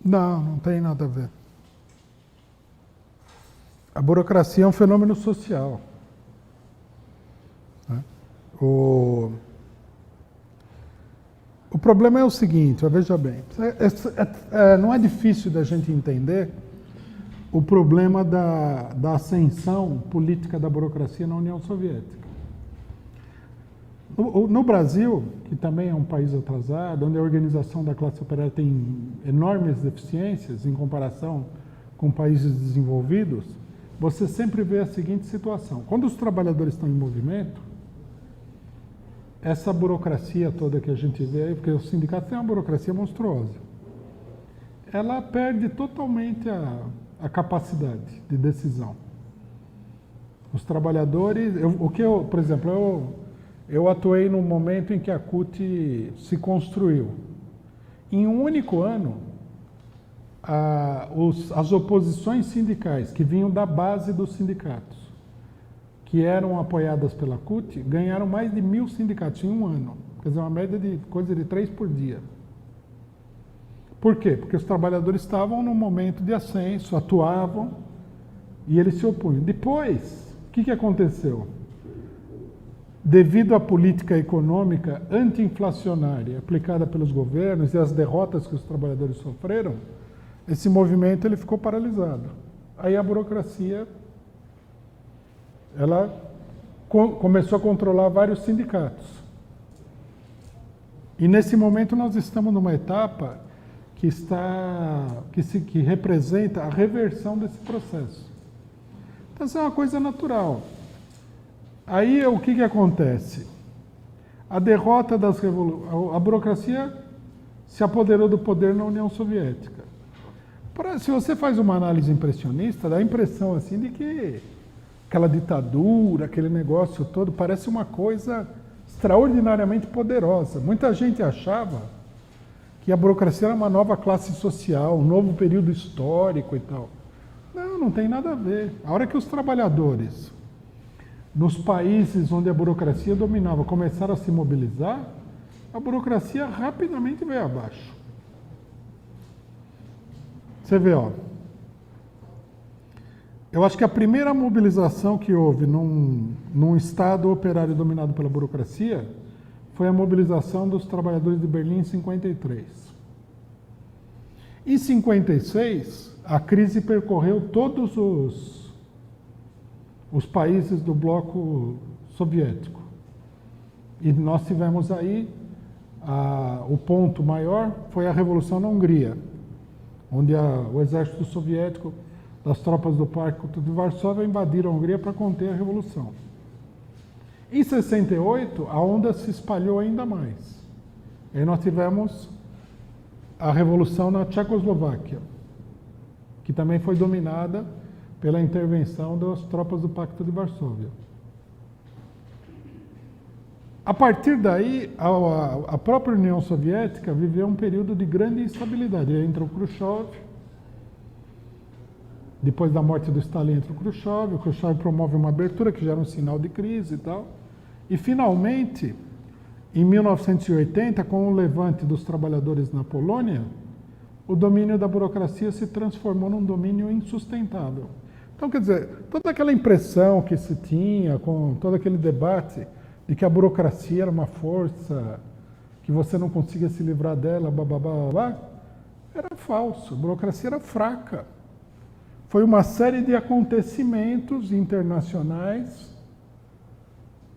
Não tem nada a ver. A burocracia é um fenômeno social. O problema é o seguinte, veja bem, não é difícil da gente entender o problema da ascensão política da burocracia na União Soviética. No Brasil, que também é um país atrasado, onde a organização da classe operária tem enormes deficiências em comparação com países desenvolvidos, você sempre vê a seguinte situação. Quando os trabalhadores estão em movimento, essa burocracia toda que a gente vê aí, porque os sindicatos têm uma burocracia monstruosa, ela perde totalmente a capacidade de decisão. Os trabalhadores... por exemplo, eu atuei no momento em que a CUT se construiu. Em um único ano, as oposições sindicais que vinham da base dos sindicatos, que eram apoiadas pela CUT, ganharam mais de 1.000 sindicatos em um ano. Quer dizer, uma média de coisa de 3 por dia. Por quê? Porque os trabalhadores estavam num momento de ascenso, atuavam e eles se opunham. Depois, o que aconteceu? Devido à política econômica anti-inflacionária aplicada pelos governos e às derrotas que os trabalhadores sofreram, esse movimento ele ficou paralisado. Aí a burocracia ela começou a controlar vários sindicatos. E nesse momento nós estamos numa etapa que representa a reversão desse processo. Então isso é uma coisa natural. Aí o que acontece? A derrota a burocracia se apoderou do poder na União Soviética. Se você faz uma análise impressionista, dá a impressão assim de que aquela ditadura, aquele negócio todo, parece uma coisa extraordinariamente poderosa. Muita gente achava que a burocracia era uma nova classe social, um novo período histórico e tal. Não tem nada a ver. A hora que os trabalhadores, nos países onde a burocracia dominava, começaram a se mobilizar, a burocracia rapidamente veio abaixo. Você vê, eu acho que a primeira mobilização que houve num Estado operário dominado pela burocracia foi a mobilização dos trabalhadores de Berlim em 53. Em 56, a crise percorreu todos os países do bloco soviético. E nós tivemos aí, o ponto maior foi a Revolução na Hungria, onde o exército soviético, das tropas do Pacto de Varsóvia, invadiram a Hungria para conter a Revolução. Em 68, a onda se espalhou ainda mais. Aí nós tivemos a Revolução na Tchecoslováquia, que também foi dominada pela intervenção das tropas do Pacto de Varsóvia. A partir daí, a própria União Soviética viveu um período de grande instabilidade. Entra o Khrushchev, depois da morte do Stalin entra o Khrushchev promove uma abertura que já era um sinal de crise e tal. E, finalmente, em 1980, com o levante dos trabalhadores na Polônia, o domínio da burocracia se transformou num domínio insustentável. Então, quer dizer, toda aquela impressão que se tinha com todo aquele debate de que a burocracia era uma força, que você não conseguia se livrar dela, era falso. A burocracia era fraca. Foi uma série de acontecimentos internacionais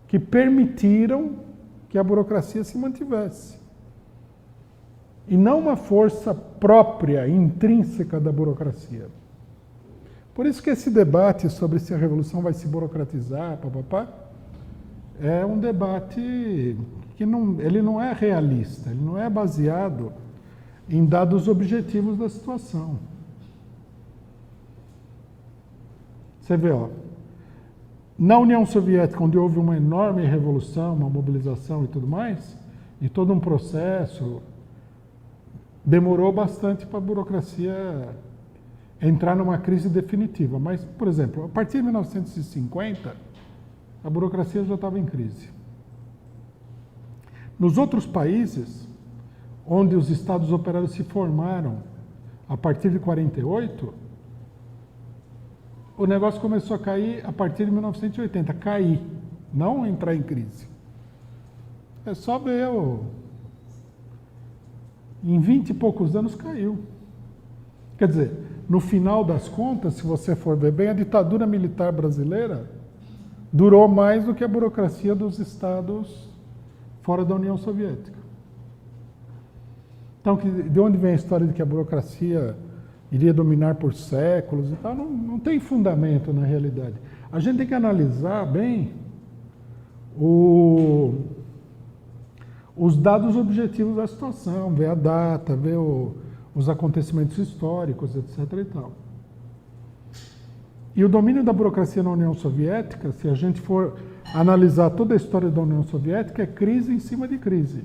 que permitiram que a burocracia se mantivesse. E não uma força própria, intrínseca da burocracia. Por isso que esse debate sobre se a revolução vai se burocratizar, é um debate que ele não é realista, ele não é baseado em dados objetivos da situação. Você vê, na União Soviética, onde houve uma enorme revolução, uma mobilização e tudo mais, e todo um processo, demorou bastante para a burocracia entrar numa crise definitiva. Mas, por exemplo, a partir de 1950, a burocracia já estava em crise. Nos outros países, onde os estados operários se formaram a partir de 48, o negócio começou a cair a partir de 1980. Cair, não entrar em crise. É só ver, em 20 e poucos anos caiu. Quer dizer, no final das contas, se você for ver bem, a ditadura militar brasileira durou mais do que a burocracia dos estados fora da União Soviética. Então, de onde vem a história de que a burocracia iria dominar por séculos e tal? Não tem fundamento na realidade. A gente tem que analisar bem os dados objetivos da situação, ver a data, ver os acontecimentos históricos, etc. e tal. E o domínio da burocracia na União Soviética, se a gente for analisar toda a história da União Soviética, é crise em cima de crise.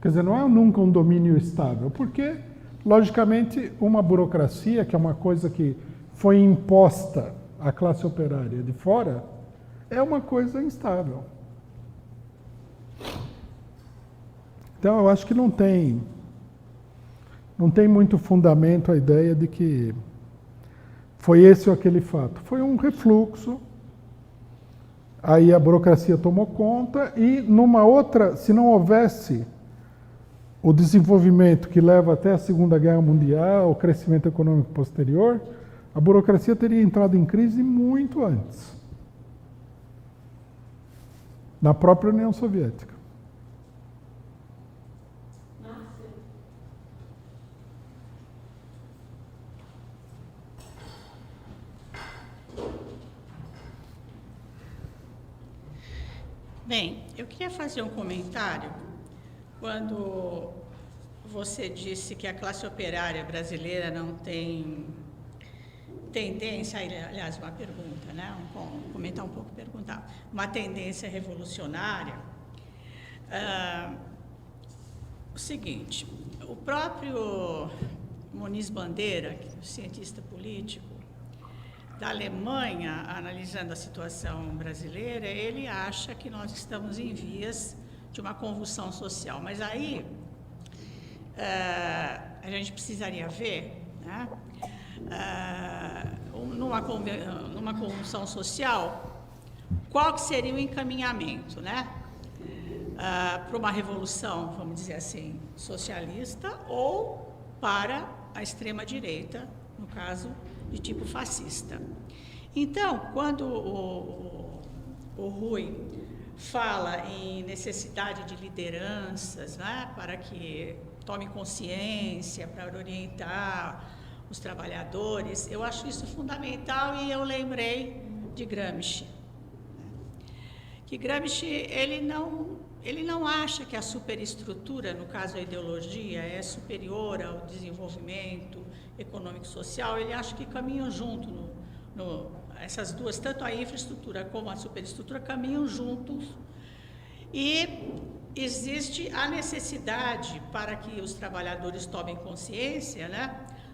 Quer dizer, não é nunca um domínio estável, porque, logicamente, uma burocracia, que é uma coisa que foi imposta à classe operária de fora, é uma coisa instável. Então, eu acho que não tem muito fundamento a ideia de que foi esse ou aquele fato. Foi um refluxo, aí a burocracia tomou conta e numa outra, se não houvesse o desenvolvimento que leva até a Segunda Guerra Mundial, o crescimento econômico posterior, a burocracia teria entrado em crise muito antes, na própria União Soviética. Bem, eu queria fazer um comentário quando você disse que a classe operária brasileira não tem tendência, aliás, uma pergunta, né? Comentar um pouco, perguntar, uma tendência revolucionária. O seguinte, o próprio Muniz Bandeira, cientista político, da Alemanha, analisando a situação brasileira, ele acha que nós estamos em vias de uma convulsão social. Mas aí, a gente precisaria ver, né, numa convulsão social, qual que seria o encaminhamento, né, para uma revolução, vamos dizer assim, socialista ou para a extrema-direita, no caso, de tipo fascista. Então, quando o Rui fala em necessidade de lideranças, né, para que tome consciência, para orientar os trabalhadores, eu acho isso fundamental e eu lembrei de Gramsci. Que Gramsci, ele não acha que a superestrutura, no caso a ideologia, é superior ao desenvolvimento econômico-social, ele acha que caminham junto, essas duas, tanto a infraestrutura como a superestrutura, caminham juntos E existe a necessidade, para que os trabalhadores tomem consciência, né,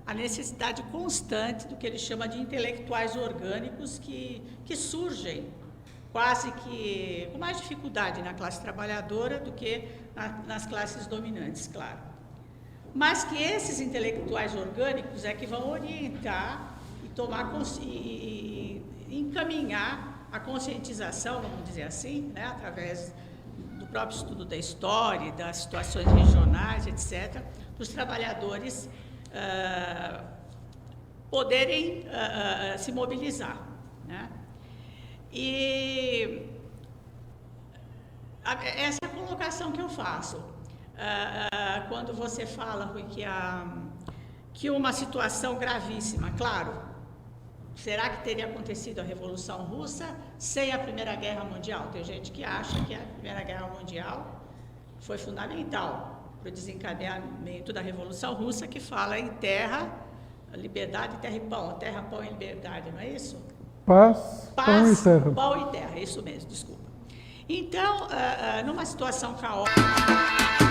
a necessidade constante do que ele chama de intelectuais orgânicos que surgem quase que com mais dificuldade na classe trabalhadora do que nas classes dominantes, claro. Mas que esses intelectuais orgânicos é que vão orientar e e encaminhar a conscientização, vamos dizer assim, né, através do próprio estudo da história, das situações regionais, etc., para os trabalhadores poderem se mobilizar, né? E essa é a colocação que eu faço. Quando você fala, Rui, que uma situação gravíssima, claro, será que teria acontecido a Revolução Russa sem a Primeira Guerra Mundial? Tem gente que acha que a Primeira Guerra Mundial foi fundamental para o desencadeamento da Revolução Russa, que fala em terra, liberdade, terra e pão. Terra, pão e liberdade, não é isso? Paz, pão e terra. Pão e terra, isso mesmo, desculpa. Então, numa situação caótica...